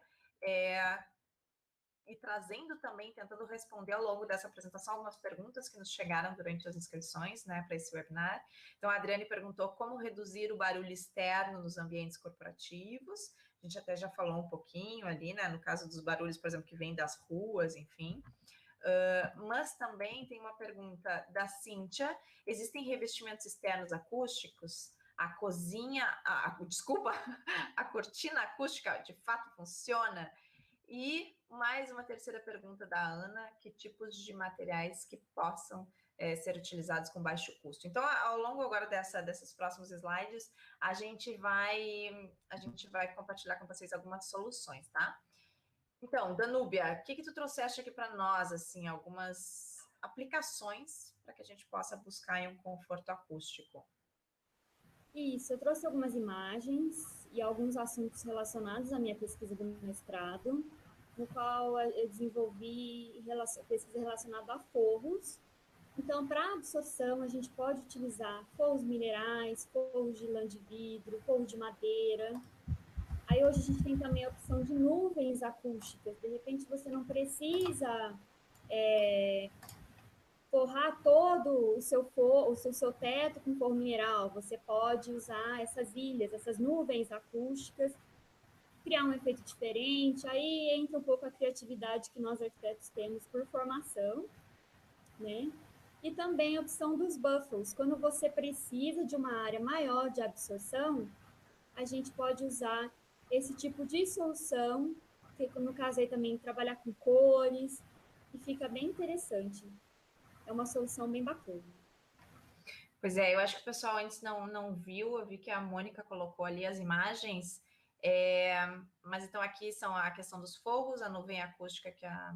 e trazendo também, tentando responder ao longo dessa apresentação algumas perguntas que nos chegaram durante as inscrições, né, para esse webinar. Então, a Adriane perguntou como reduzir o barulho externo nos ambientes corporativos. A gente até já falou um pouquinho ali, né, no caso dos barulhos, por exemplo, que vêm das ruas, enfim. Mas também tem uma pergunta da Cíntia: existem revestimentos externos acústicos? A cozinha, desculpa, a cortina acústica de fato funciona? E mais uma terceira pergunta da Ana: que tipos de materiais que possam ser utilizados com baixo custo? Então, ao longo agora desses próximos slides, a gente vai compartilhar com vocês algumas soluções, tá? Então, Danúbia, o que tu trouxeste aqui para nós, assim, algumas aplicações para que a gente possa buscar em um conforto acústico? Isso, eu trouxe algumas imagens e alguns assuntos relacionados à minha pesquisa do mestrado, no qual eu desenvolvi pesquisa relacionada a forros Então, para absorção, a gente pode utilizar forros minerais, forros de lã de vidro, forros de madeira. Aí hoje a gente tem também a opção de nuvens acústicas. De repente você não precisa forrar todo o seu teto com forro mineral. Você pode usar essas ilhas, essas nuvens acústicas, criar um efeito diferente. Aí entra um pouco a criatividade que nós arquitetos temos por formação, né? E também a opção dos buffers. Quando você precisa de uma área maior de absorção, a gente pode usar esse tipo de solução, que no caso aí também trabalhar com cores, e fica bem interessante. É uma solução bem bacana. Pois é, eu acho que o pessoal antes não viu, eu vi que a Mônica colocou ali as imagens, mas então aqui são a questão dos forros, a nuvem acústica que a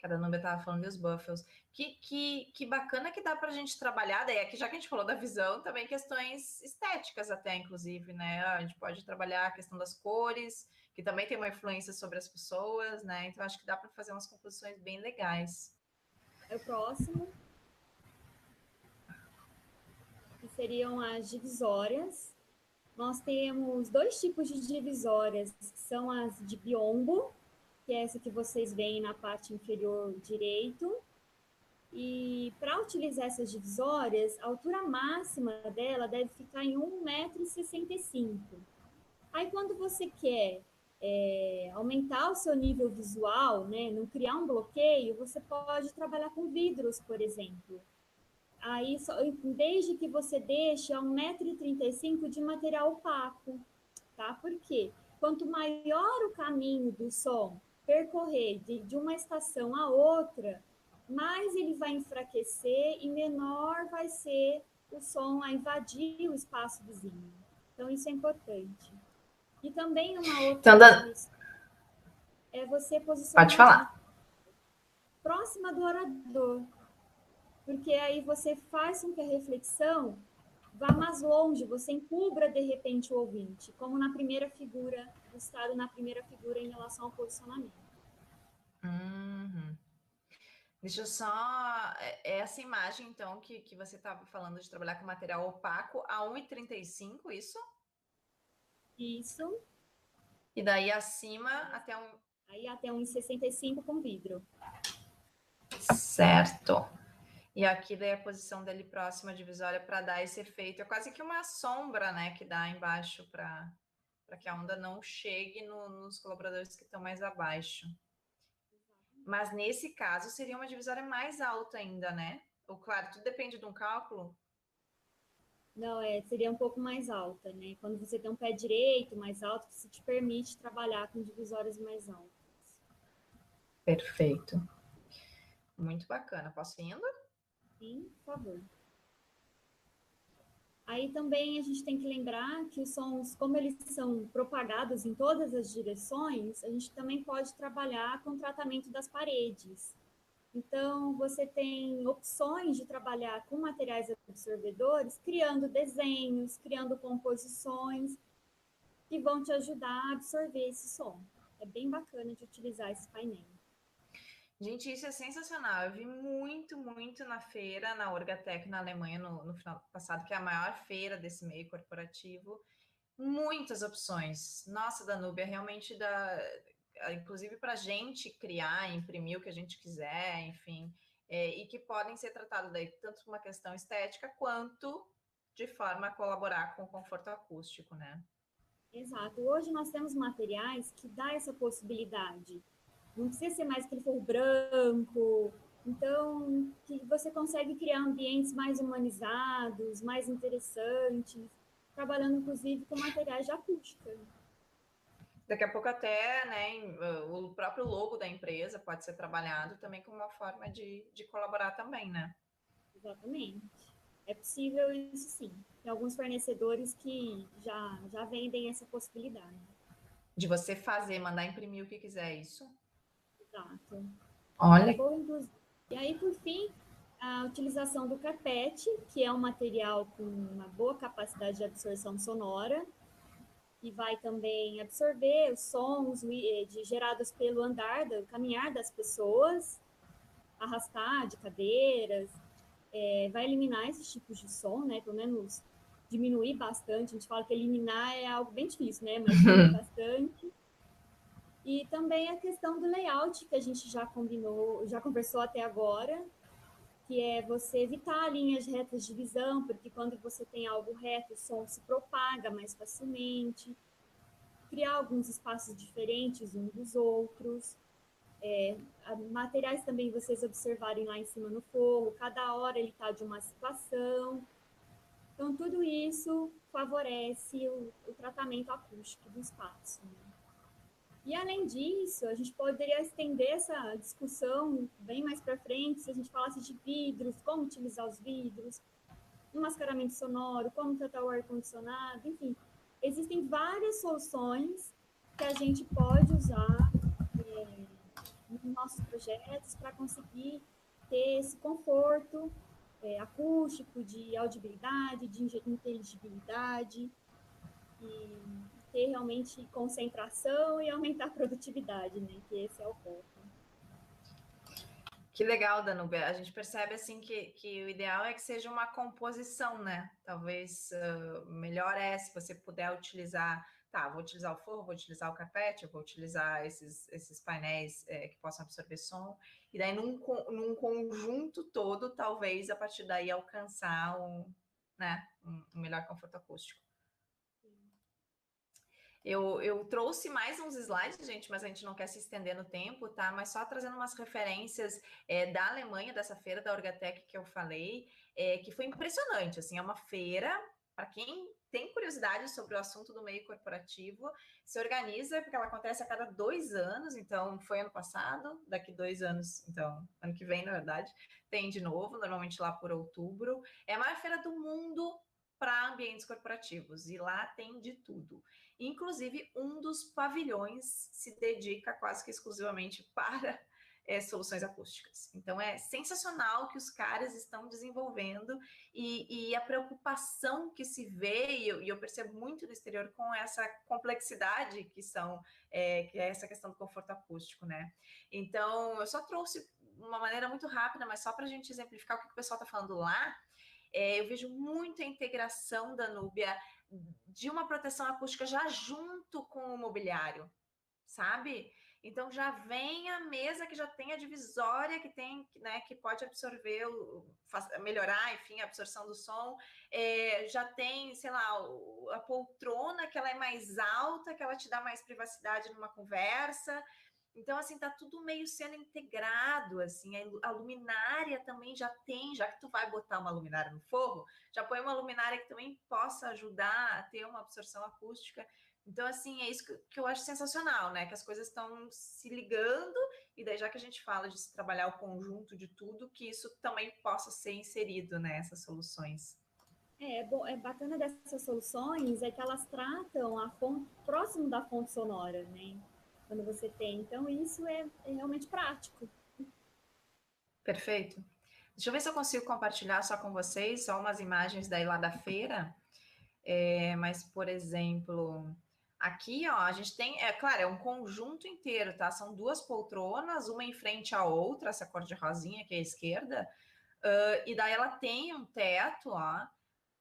Danúbia estava falando e os buffers. Que bacana que dá para a gente trabalhar, daí aqui já que a gente falou da visão, também questões estéticas até, inclusive, né? A gente pode trabalhar a questão das cores, que também tem uma influência sobre as pessoas, né? Então acho que dá para fazer umas composições bem legais. É o próximo, que seriam as divisórias. Nós temos dois tipos de divisórias, que são as de biombo, que é essa que vocês veem na parte inferior direito. E para utilizar essas divisórias, a altura máxima dela deve ficar em 1,65 m. Aí, quando você quer aumentar o seu nível visual, né, não criar um bloqueio, você pode trabalhar com vidros, por exemplo. Aí, desde que você deixe a 1,35 m de material opaco, tá? Por quê? Quanto maior o caminho do som percorrer de uma estação a outra, mais ele vai enfraquecer e menor vai ser o som a invadir o espaço vizinho. Então, isso é importante. E também uma Então, outra solução é você pode posicionar as falar. próxima do orador, porque aí você faz com que a reflexão vá mais longe, você encubra de repente o ouvinte, como na primeira figura, o estado na primeira figura em relação ao posicionamento. Uhum. Deixa eu só. Essa imagem, então, que você estava falando de trabalhar com material opaco a 1,35, isso? Isso. E daí acima até um. Aí até 1,65 com vidro. Certo. E aqui daí a posição dele próxima à divisória para dar esse efeito. É quase que uma sombra, né, que dá embaixo para que a onda não chegue nos colaboradores que estão mais abaixo. Mas nesse caso seria uma divisória mais alta ainda, né? Ou claro, tudo depende de um cálculo. Não, seria um pouco mais alta, né? Quando você tem um pé direito mais alto, isso te permite trabalhar com divisórias mais altas. Perfeito. Muito bacana. Posso ir indo? Sim, por favor. Aí também a gente tem que lembrar que os sons, como eles são propagados em todas as direções, a gente também pode trabalhar com o tratamento das paredes. Então, você tem opções de trabalhar com materiais absorvedores, criando desenhos, criando composições que vão te ajudar a absorver esse som. É bem bacana de utilizar esse painel. Gente, isso é sensacional. Eu vi muito na feira, na Orgatec, na Alemanha, no final passado, que é a maior feira desse meio corporativo. Muitas opções. Nossa, Danúbia, realmente dá, inclusive para a gente criar, imprimir o que a gente quiser, enfim, e que podem ser tratados daí tanto por uma questão estética quanto de forma a colaborar com o conforto acústico, né? Exato. Hoje nós temos materiais que dá essa possibilidade. Não precisa ser mais aquele forro branco. Então, que você consegue criar ambientes mais humanizados, mais interessantes, trabalhando inclusive com materiais de acústica. Daqui a pouco até, né, o próprio logo da empresa pode ser trabalhado também como uma forma de colaborar também, né? Exatamente. É possível isso sim. Tem alguns fornecedores que já vendem essa possibilidade. De você fazer, mandar imprimir o que quiser, isso? Exato. Eu Olha. vou, inclusive. E aí, por fim, a utilização do carpete, que é um material com uma boa capacidade de absorção sonora, que vai também absorver os sons gerados pelo andar, do caminhar das pessoas, arrastar de cadeiras, vai eliminar esses tipos de som, né? Pelo menos diminuir bastante. A gente fala que eliminar é algo bem difícil, né? Mas diminuir bastante. E também a questão do layout que a gente já combinou, já conversou até agora, que é você evitar linhas retas de visão, porque quando você tem algo reto, o som se propaga mais facilmente, criar alguns espaços diferentes uns dos outros, materiais também vocês observarem lá em cima no forro, cada hora ele está de uma situação. Então, tudo isso favorece o tratamento acústico do espaço. Né? E, além disso, a gente poderia estender essa discussão bem mais para frente, se a gente falasse de vidros, como utilizar os vidros, um mascaramento sonoro, como tratar o ar-condicionado, enfim. Existem várias soluções que a gente pode usar nos nossos projetos para conseguir ter esse conforto acústico, de audibilidade, de inteligibilidade, e ter realmente concentração e aumentar a produtividade, né? Que esse é o ponto. Que legal, Danúbia. A gente percebe assim que o ideal é que seja uma composição, né? Talvez melhor é se você puder utilizar. Tá, vou utilizar o forro, vou utilizar o carpete, eu vou utilizar esses painéis que possam absorver som. E daí, num conjunto todo, talvez a partir daí alcançar um melhor conforto acústico. Eu trouxe mais uns slides, gente, mas a gente não quer se estender no tempo, tá? Mas só trazendo umas referências da Alemanha, dessa feira da Orgatec que eu falei, que foi impressionante, assim, é uma feira, para quem tem curiosidade sobre o assunto do meio corporativo, se organiza, porque ela acontece a cada 2 anos, então foi ano passado, daqui 2 anos, então, ano que vem, na verdade, tem de novo, normalmente lá por outubro. É a maior feira do mundo para ambientes corporativos, e lá tem de tudo. Inclusive, um dos pavilhões se dedica quase que exclusivamente para soluções acústicas. Então, é sensacional que os caras estão desenvolvendo e a preocupação que se vê, e eu percebo muito no exterior, com essa complexidade que é essa questão do conforto acústico, né? Então, eu só trouxe uma maneira muito rápida, mas só para a gente exemplificar o que o pessoal está falando lá. Eu vejo muita integração da Núbia de uma proteção acústica já junto com o mobiliário, sabe? Então já vem a mesa que já tem a divisória que tem, né, que pode absorver, melhorar, enfim, a absorção do som. Já tem, sei lá, a poltrona que ela é mais alta, que ela te dá mais privacidade numa conversa. Então, assim, tá tudo meio sendo integrado, assim, a luminária também já tem, já que tu vai botar uma luminária no forro, já põe uma luminária que também possa ajudar a ter uma absorção acústica. Então, assim, é isso que eu acho sensacional, né? Que as coisas estão se ligando, e daí, já que a gente fala de se trabalhar o conjunto de tudo, que isso também possa ser inserido nessas soluções. É bacana dessas soluções é que elas tratam a fonte próximo da fonte sonora, né? Quando você tem. Então, isso é realmente prático. Perfeito. Deixa eu ver se eu consigo compartilhar só com vocês, só umas imagens daí lá da feira. Mas, por exemplo, aqui, ó, a gente tem, claro, é um conjunto inteiro, tá? São 2 poltronas, uma em frente à outra, essa cor de rosinha que é a esquerda, e daí ela tem um teto, ó,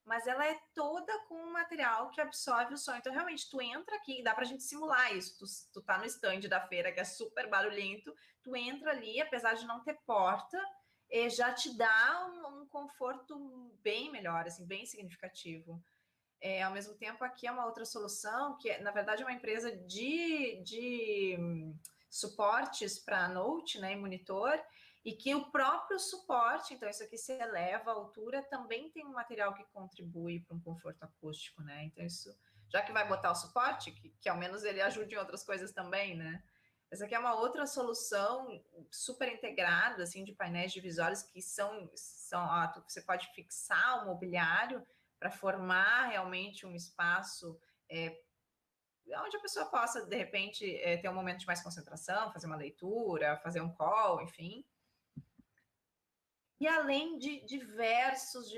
mas ela é toda com um material que absorve o som. Então, realmente, tu entra aqui, dá pra gente simular isso. Tu tá no stand da feira, que é super barulhento, tu entra ali, apesar de não ter porta, já te dá um conforto bem melhor, assim, bem significativo. Ao mesmo tempo, aqui é uma outra solução, que na verdade é uma empresa de suportes para Note, né, e monitor, e que o próprio suporte, então isso aqui se eleva à altura, também tem um material que contribui para um conforto acústico, né? Então isso, já que vai botar o suporte, que ao menos ele ajude em outras coisas também, né? Essa aqui é uma outra solução super integrada, assim, de painéis divisórios que você pode fixar o mobiliário para formar realmente um espaço onde a pessoa possa, de repente, ter um momento de mais concentração, fazer uma leitura, fazer um call, enfim. E além de diversos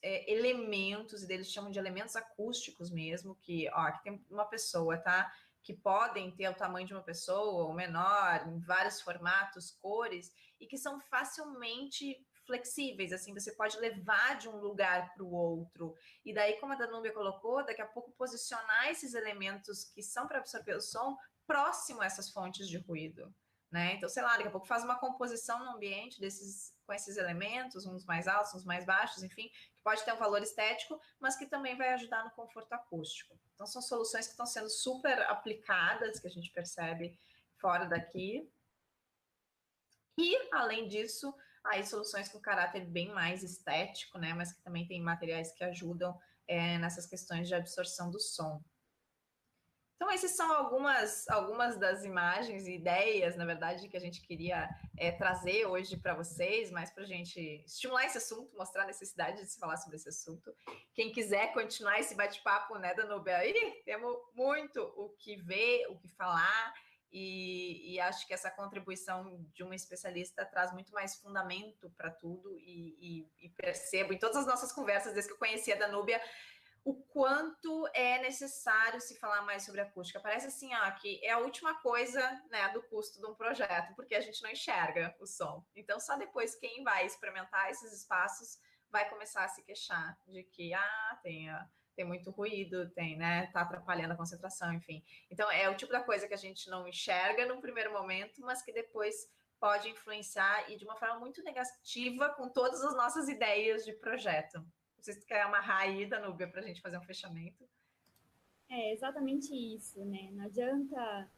elementos, e eles chamam de elementos acústicos mesmo, que, ó, aqui tem uma pessoa, tá? Que podem ter o tamanho de uma pessoa, ou menor, em vários formatos, cores, e que são facilmente flexíveis, assim, você pode levar de um lugar para o outro. E daí, como a Danúbia colocou, daqui a pouco posicionar esses elementos que são para absorver o som próximo a essas fontes de ruído. Né? Então, sei lá, daqui a pouco faz uma composição no ambiente com esses elementos, uns mais altos, uns mais baixos, enfim, que pode ter um valor estético, mas que também vai ajudar no conforto acústico. Então, são soluções que estão sendo super aplicadas, que a gente percebe fora daqui. E, além disso, aí soluções com caráter bem mais estético, né? Mas que também tem materiais que ajudam nessas questões de absorção do som. Então, essas são algumas das imagens e ideias, na verdade, que a gente queria trazer hoje para vocês, mais para a gente estimular esse assunto, mostrar a necessidade de se falar sobre esse assunto. Quem quiser continuar esse bate-papo, né, Danúbia, aí temos muito o que ver, o que falar, e acho que essa contribuição de uma especialista traz muito mais fundamento para tudo, e percebo em todas as nossas conversas, desde que eu conheci a Danúbia, o quanto é necessário se falar mais sobre acústica. Parece assim, que é a última coisa, né, do custo de um projeto, porque a gente não enxerga o som. Então, só depois quem vai experimentar esses espaços vai começar a se queixar de que tem muito ruído, né, tá atrapalhando a concentração, enfim. Então, é o tipo da coisa que a gente não enxerga no primeiro momento, mas que depois pode influenciar e de uma forma muito negativa com todas as nossas ideias de projeto. Não sei se tu quer amarrar aí, Danúbia, para a gente fazer um fechamento. É exatamente isso, né? Não adianta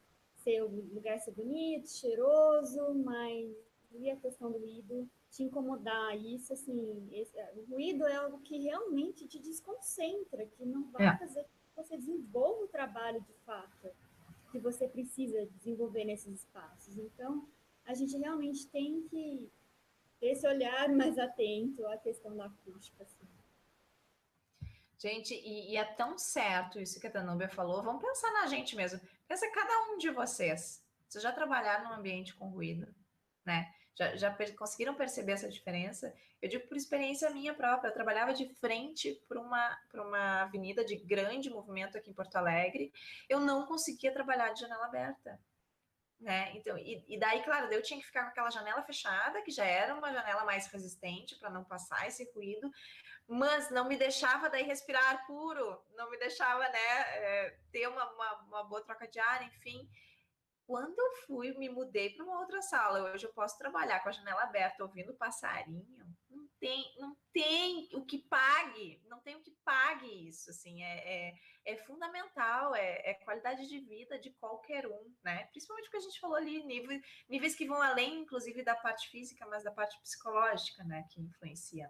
o lugar ser bonito, cheiroso, mas e a questão do ruído te incomodar. Isso, assim, o ruído é algo que realmente te desconcentra, que não vai fazer com que você desenvolva o trabalho de fato que você precisa desenvolver nesses espaços. Então, a gente realmente tem que ter esse olhar mais atento à questão da acústica, assim. Gente, e é tão certo isso que a Danúbia falou. Vamos pensar na gente mesmo. Pensa cada um de vocês. Vocês já trabalharam num ambiente com ruído, né? Já conseguiram perceber essa diferença? Eu digo por experiência minha própria. Eu trabalhava de frente para uma avenida de grande movimento aqui em Porto Alegre. Eu não conseguia trabalhar de janela aberta. Né? Então, e daí, claro, eu tinha que ficar com aquela janela fechada, que já era uma janela mais resistente para não passar esse ruído, mas não me deixava daí respirar ar puro, não me deixava, né, ter uma boa troca de ar, enfim. Quando eu me mudei para uma outra sala, hoje eu posso trabalhar com a janela aberta, ouvindo passarinho, não tem o que pague, não tem o que pague isso, assim, é fundamental, é qualidade de vida de qualquer um, né? Principalmente o que a gente falou ali, níveis que vão além, inclusive, da parte física, mas da parte psicológica, né, que influencia.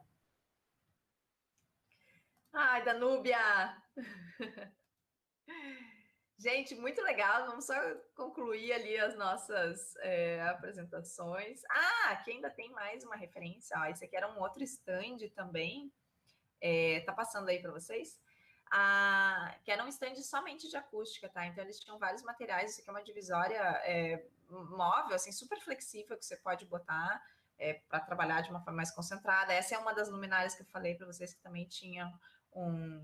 Ai, Danúbia! Gente, muito legal. Vamos só concluir ali as nossas apresentações. Aqui ainda tem mais uma referência. Esse aqui era um outro stand também. Tá passando aí para vocês? Que era um stand somente de acústica, tá? Então eles tinham vários materiais. Isso aqui é uma divisória móvel, assim, super flexível que você pode botar para trabalhar de uma forma mais concentrada. Essa é uma das luminárias que eu falei para vocês que também tinham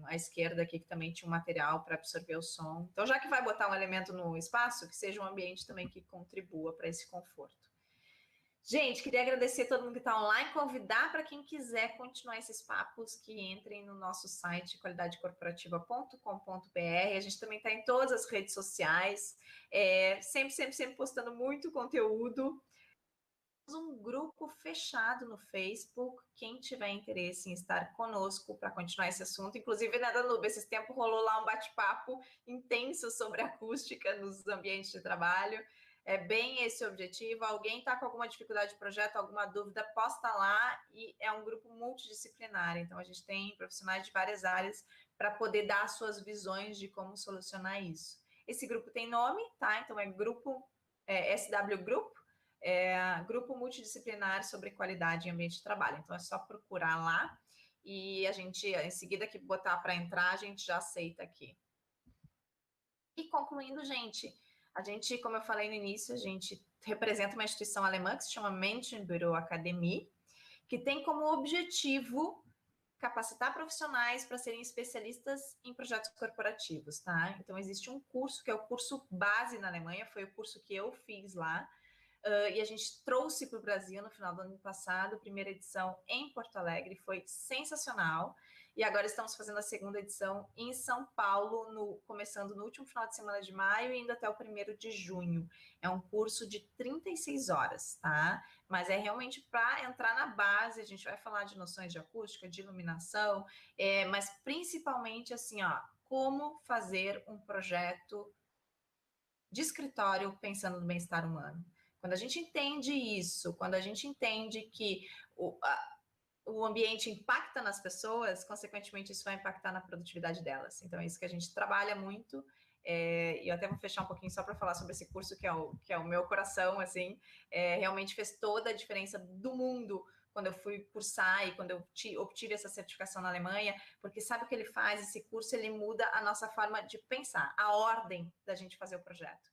à esquerda aqui, que também tinha um material para absorver o som. Então, já que vai botar um elemento no espaço, que seja um ambiente também que contribua para esse conforto. Gente, queria agradecer a todo mundo que está online, convidar para quem quiser continuar esses papos, que entrem no nosso site qualidadecorporativa.com.br. A gente também está em todas as redes sociais, sempre postando muito conteúdo. Um grupo fechado no Facebook. Quem tiver interesse em estar conosco para continuar esse assunto, inclusive na Danúbia, esses tempos rolou lá um bate-papo intenso sobre acústica nos ambientes de trabalho. É bem esse o objetivo. Alguém está com alguma dificuldade de projeto, alguma dúvida, posta lá, e é um grupo multidisciplinar. Então, a gente tem profissionais de várias áreas para poder dar suas visões de como solucionar isso. Esse grupo tem nome, tá? Então, é grupo SW Grupo. Grupo Multidisciplinar sobre Qualidade em Ambiente de Trabalho. Então, é só procurar lá e a gente, em seguida que botar para entrar, a gente já aceita aqui. E concluindo, gente, como eu falei no início, a gente representa uma instituição alemã que se chama Menschenbüro Akademie, que tem como objetivo capacitar profissionais para serem especialistas em projetos corporativos, tá? Então, existe um curso que é o curso base na Alemanha, foi o curso que eu fiz lá, e a gente trouxe para o Brasil no final do ano passado, primeira edição em Porto Alegre, foi sensacional. E agora estamos fazendo a segunda edição em São Paulo, começando no último final de semana de maio e indo até o 1º de junho. É um curso de 36 horas, tá? Mas é realmente para entrar na base, a gente vai falar de noções de acústica, de iluminação, mas principalmente assim, ó, como fazer um projeto de escritório pensando no bem-estar humano. Quando a gente entende isso, quando a gente entende que o ambiente impacta nas pessoas, consequentemente isso vai impactar na produtividade delas. Então é isso que a gente trabalha muito. E eu até vou fechar um pouquinho só para falar sobre esse curso que é o meu coração, assim, realmente fez toda a diferença do mundo quando eu fui cursar e quando eu obtive essa certificação na Alemanha, porque sabe o que ele faz? Esse curso, ele muda a nossa forma de pensar, a ordem da gente fazer o projeto.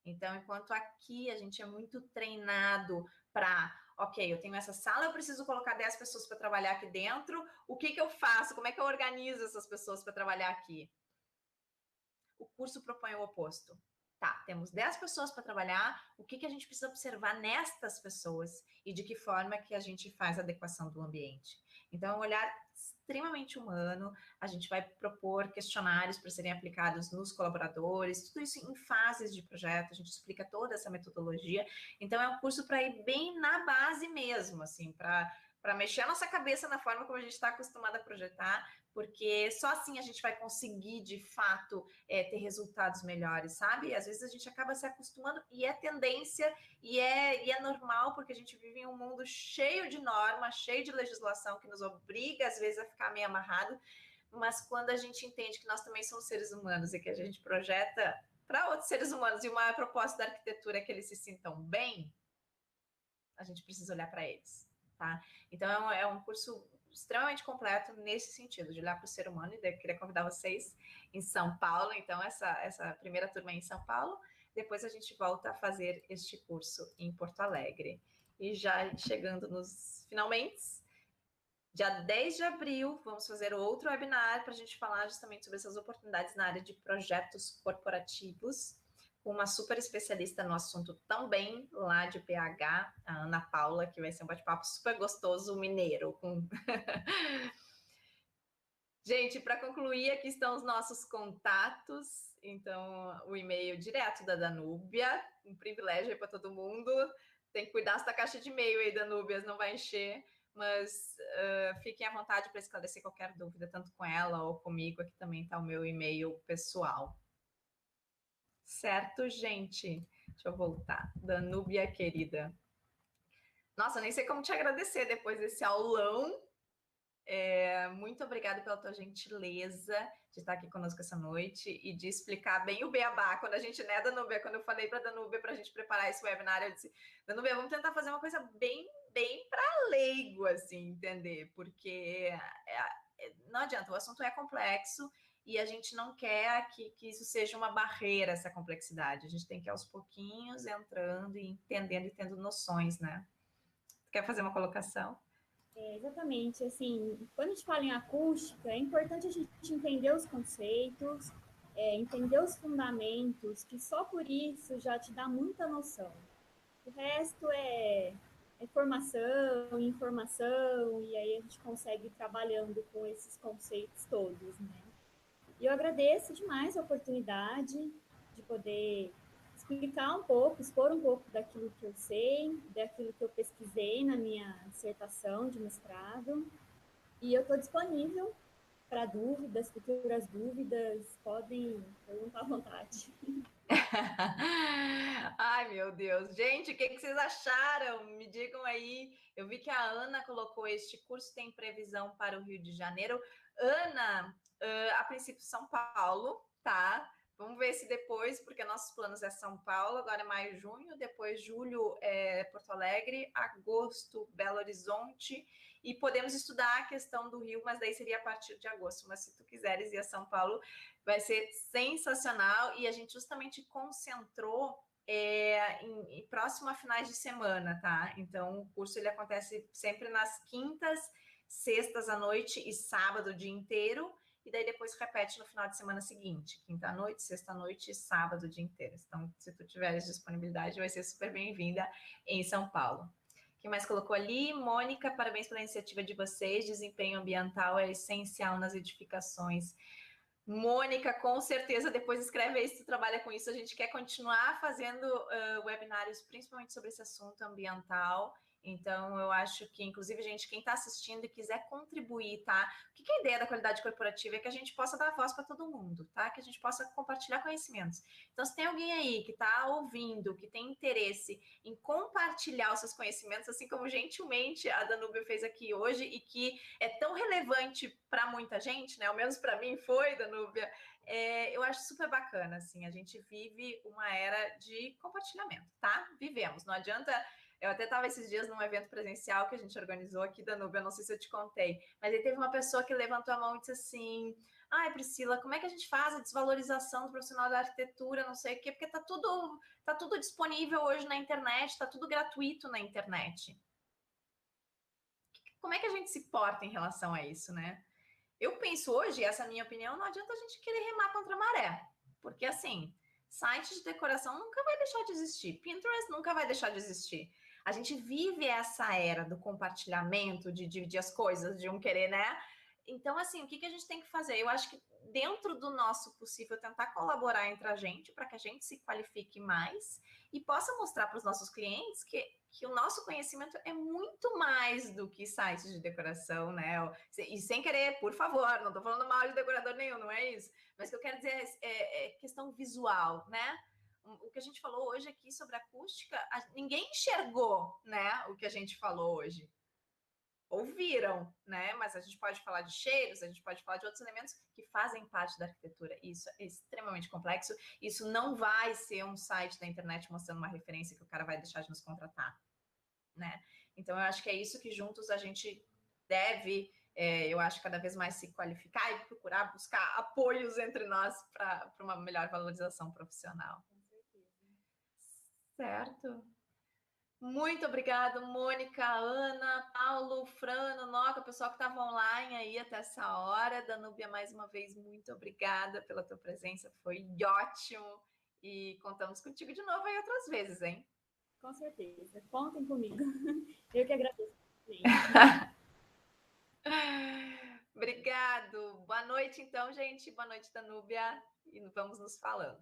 Então, enquanto aqui a gente é muito treinado para, ok, eu tenho essa sala, eu preciso colocar 10 pessoas para trabalhar aqui dentro, o que eu faço? Como é que eu organizo essas pessoas para trabalhar aqui? O curso propõe o oposto. Tá, temos 10 pessoas para trabalhar, o que a gente precisa observar nestas pessoas e de que forma que a gente faz a adequação do ambiente. Então, é um olhar extremamente humano, a gente vai propor questionários para serem aplicados nos colaboradores, tudo isso em fases de projeto, a gente explica toda essa metodologia. Então, é um curso para ir bem na base mesmo, assim, para mexer a nossa cabeça na forma como a gente está acostumado a projetar, porque só assim a gente vai conseguir, de fato, ter resultados melhores, sabe? Às vezes a gente acaba se acostumando e é tendência e é normal, porque a gente vive em um mundo cheio de normas, cheio de legislação que nos obriga, às vezes, a ficar meio amarrado, mas quando a gente entende que nós também somos seres humanos e que a gente projeta para outros seres humanos e o maior propósito da arquitetura é que eles se sintam bem, a gente precisa olhar para eles. Tá? Então, é um curso extremamente completo nesse sentido, de olhar para o ser humano, e eu queria convidar vocês em São Paulo, então essa primeira turma é em São Paulo, depois a gente volta a fazer este curso em Porto Alegre. E já chegando nos finalmente, dia 10 de abril, vamos fazer outro webinar para a gente falar justamente sobre essas oportunidades na área de projetos corporativos, com uma super especialista no assunto também, lá de PH, a Ana Paula, que vai ser um bate-papo super gostoso, mineiro. Gente, para concluir, aqui estão os nossos contatos. Então, o e-mail direto da Danúbia, um privilégio aí para todo mundo. Tem que cuidar dessa caixa de e-mail aí, Danúbia, não vai encher. Mas fiquem à vontade para esclarecer qualquer dúvida, tanto com ela ou comigo. Aqui também está o meu e-mail pessoal. Certo, gente? Deixa eu voltar. Danúbia, querida. Nossa, nem sei como te agradecer depois desse aulão. Muito obrigada pela tua gentileza de estar aqui conosco essa noite e de explicar bem o beabá. Quando a gente, né, Danúbia, quando eu falei para a Danúbia para a gente preparar esse webinar, eu disse, Danúbia, vamos tentar fazer uma coisa bem para leigo, assim, entender, porque não adianta, o assunto é complexo e a gente não quer que isso seja uma barreira, essa complexidade. A gente tem que ir aos pouquinhos entrando e entendendo e tendo noções, né? Quer fazer uma colocação? Exatamente, assim, quando a gente fala em acústica, é importante a gente entender os conceitos, entender os fundamentos, que só por isso já te dá muita noção. O resto é formação, informação, e aí a gente consegue ir trabalhando com esses conceitos todos, né? E eu agradeço demais a oportunidade de poder explicar um pouco, expor um pouco daquilo que eu sei, daquilo que eu pesquisei na minha dissertação de mestrado. E eu estou disponível para dúvidas, futuras dúvidas, podem perguntar à vontade. Ai, meu Deus. Gente, o que vocês acharam? Me digam aí. Eu vi que a Ana colocou este curso tem previsão para o Rio de Janeiro. Ana, a princípio São Paulo, tá? Vamos ver se depois, porque nossos planos é São Paulo, agora é maio, junho, depois julho é Porto Alegre, agosto Belo Horizonte, e podemos estudar a questão do Rio, mas daí seria a partir de agosto. Mas se tu quiseres ir a São Paulo, vai ser sensacional, e a gente justamente concentrou em próximo a finais de semana, tá? Então, o curso ele acontece sempre nas quintas, sextas à noite e sábado o dia inteiro, e daí depois repete no final de semana seguinte, quinta-noite, sexta-noite e sábado o dia inteiro. Então, se tu tiveres disponibilidade, vai ser super bem-vinda em São Paulo. Quem mais colocou ali? Mônica, parabéns pela iniciativa de vocês. Desempenho ambiental é essencial nas edificações. Mônica, com certeza, depois escreve aí se tu trabalha com isso. A gente quer continuar fazendo webinários, principalmente sobre esse assunto ambiental. Então, eu acho que, inclusive, gente, quem está assistindo e quiser contribuir, tá? O que é a ideia da qualidade corporativa? É que a gente possa dar voz para todo mundo, tá? Que a gente possa compartilhar conhecimentos. Então, se tem alguém aí que está ouvindo, que tem interesse em compartilhar os seus conhecimentos, assim como gentilmente a Danúbia fez aqui hoje, e que é tão relevante para muita gente, né? Ao menos para mim foi, Danúbia. Eu acho super bacana, assim. A gente vive uma era de compartilhamento, tá? Vivemos. Não adianta. Eu até estava esses dias num evento presencial que a gente organizou aqui, Danúbia, não sei se eu te contei, mas aí teve uma pessoa que levantou a mão e disse assim: ai, Priscila, como é que a gente faz a desvalorização do profissional da arquitetura, não sei o quê, porque tá tudo disponível hoje na internet, tá tudo gratuito na internet. Como é que a gente se porta em relação a isso, né? Eu penso hoje, essa é a minha opinião, não adianta a gente querer remar contra a maré, porque assim, site de decoração nunca vai deixar de existir, Pinterest nunca vai deixar de existir. A gente vive essa era do compartilhamento, de dividir as coisas, de um querer, né? Então, assim, o que a gente tem que fazer? Eu acho que dentro do nosso possível, tentar colaborar entre a gente para que a gente se qualifique mais e possa mostrar para os nossos clientes que o nosso conhecimento é muito mais do que sites de decoração, né? E sem querer, por favor, não estou falando mal de decorador nenhum, não é isso. Mas o que eu quero dizer é questão visual, né? O que a gente falou hoje aqui sobre acústica, ninguém enxergou, né? O que a gente falou hoje. Ouviram, né? Mas a gente pode falar de cheiros, a gente pode falar de outros elementos que fazem parte da arquitetura. Isso é extremamente complexo. Isso não vai ser um site da internet mostrando uma referência que o cara vai deixar de nos contratar, né? Então, eu acho que é isso que juntos a gente deve, eu acho, cada vez mais se qualificar e procurar buscar apoios entre nós para uma melhor valorização profissional. Com certeza. Certo? Muito obrigada, Mônica, Ana, Paulo, Frano, Noca, pessoal que estava online aí até essa hora. Danúbia, mais uma vez, muito obrigada pela tua presença, foi ótimo. E contamos contigo de novo aí outras vezes, hein? Com certeza. Contem comigo. Eu que agradeço. Obrigado. Boa noite, então, gente. Boa noite, Danúbia. E vamos nos falando.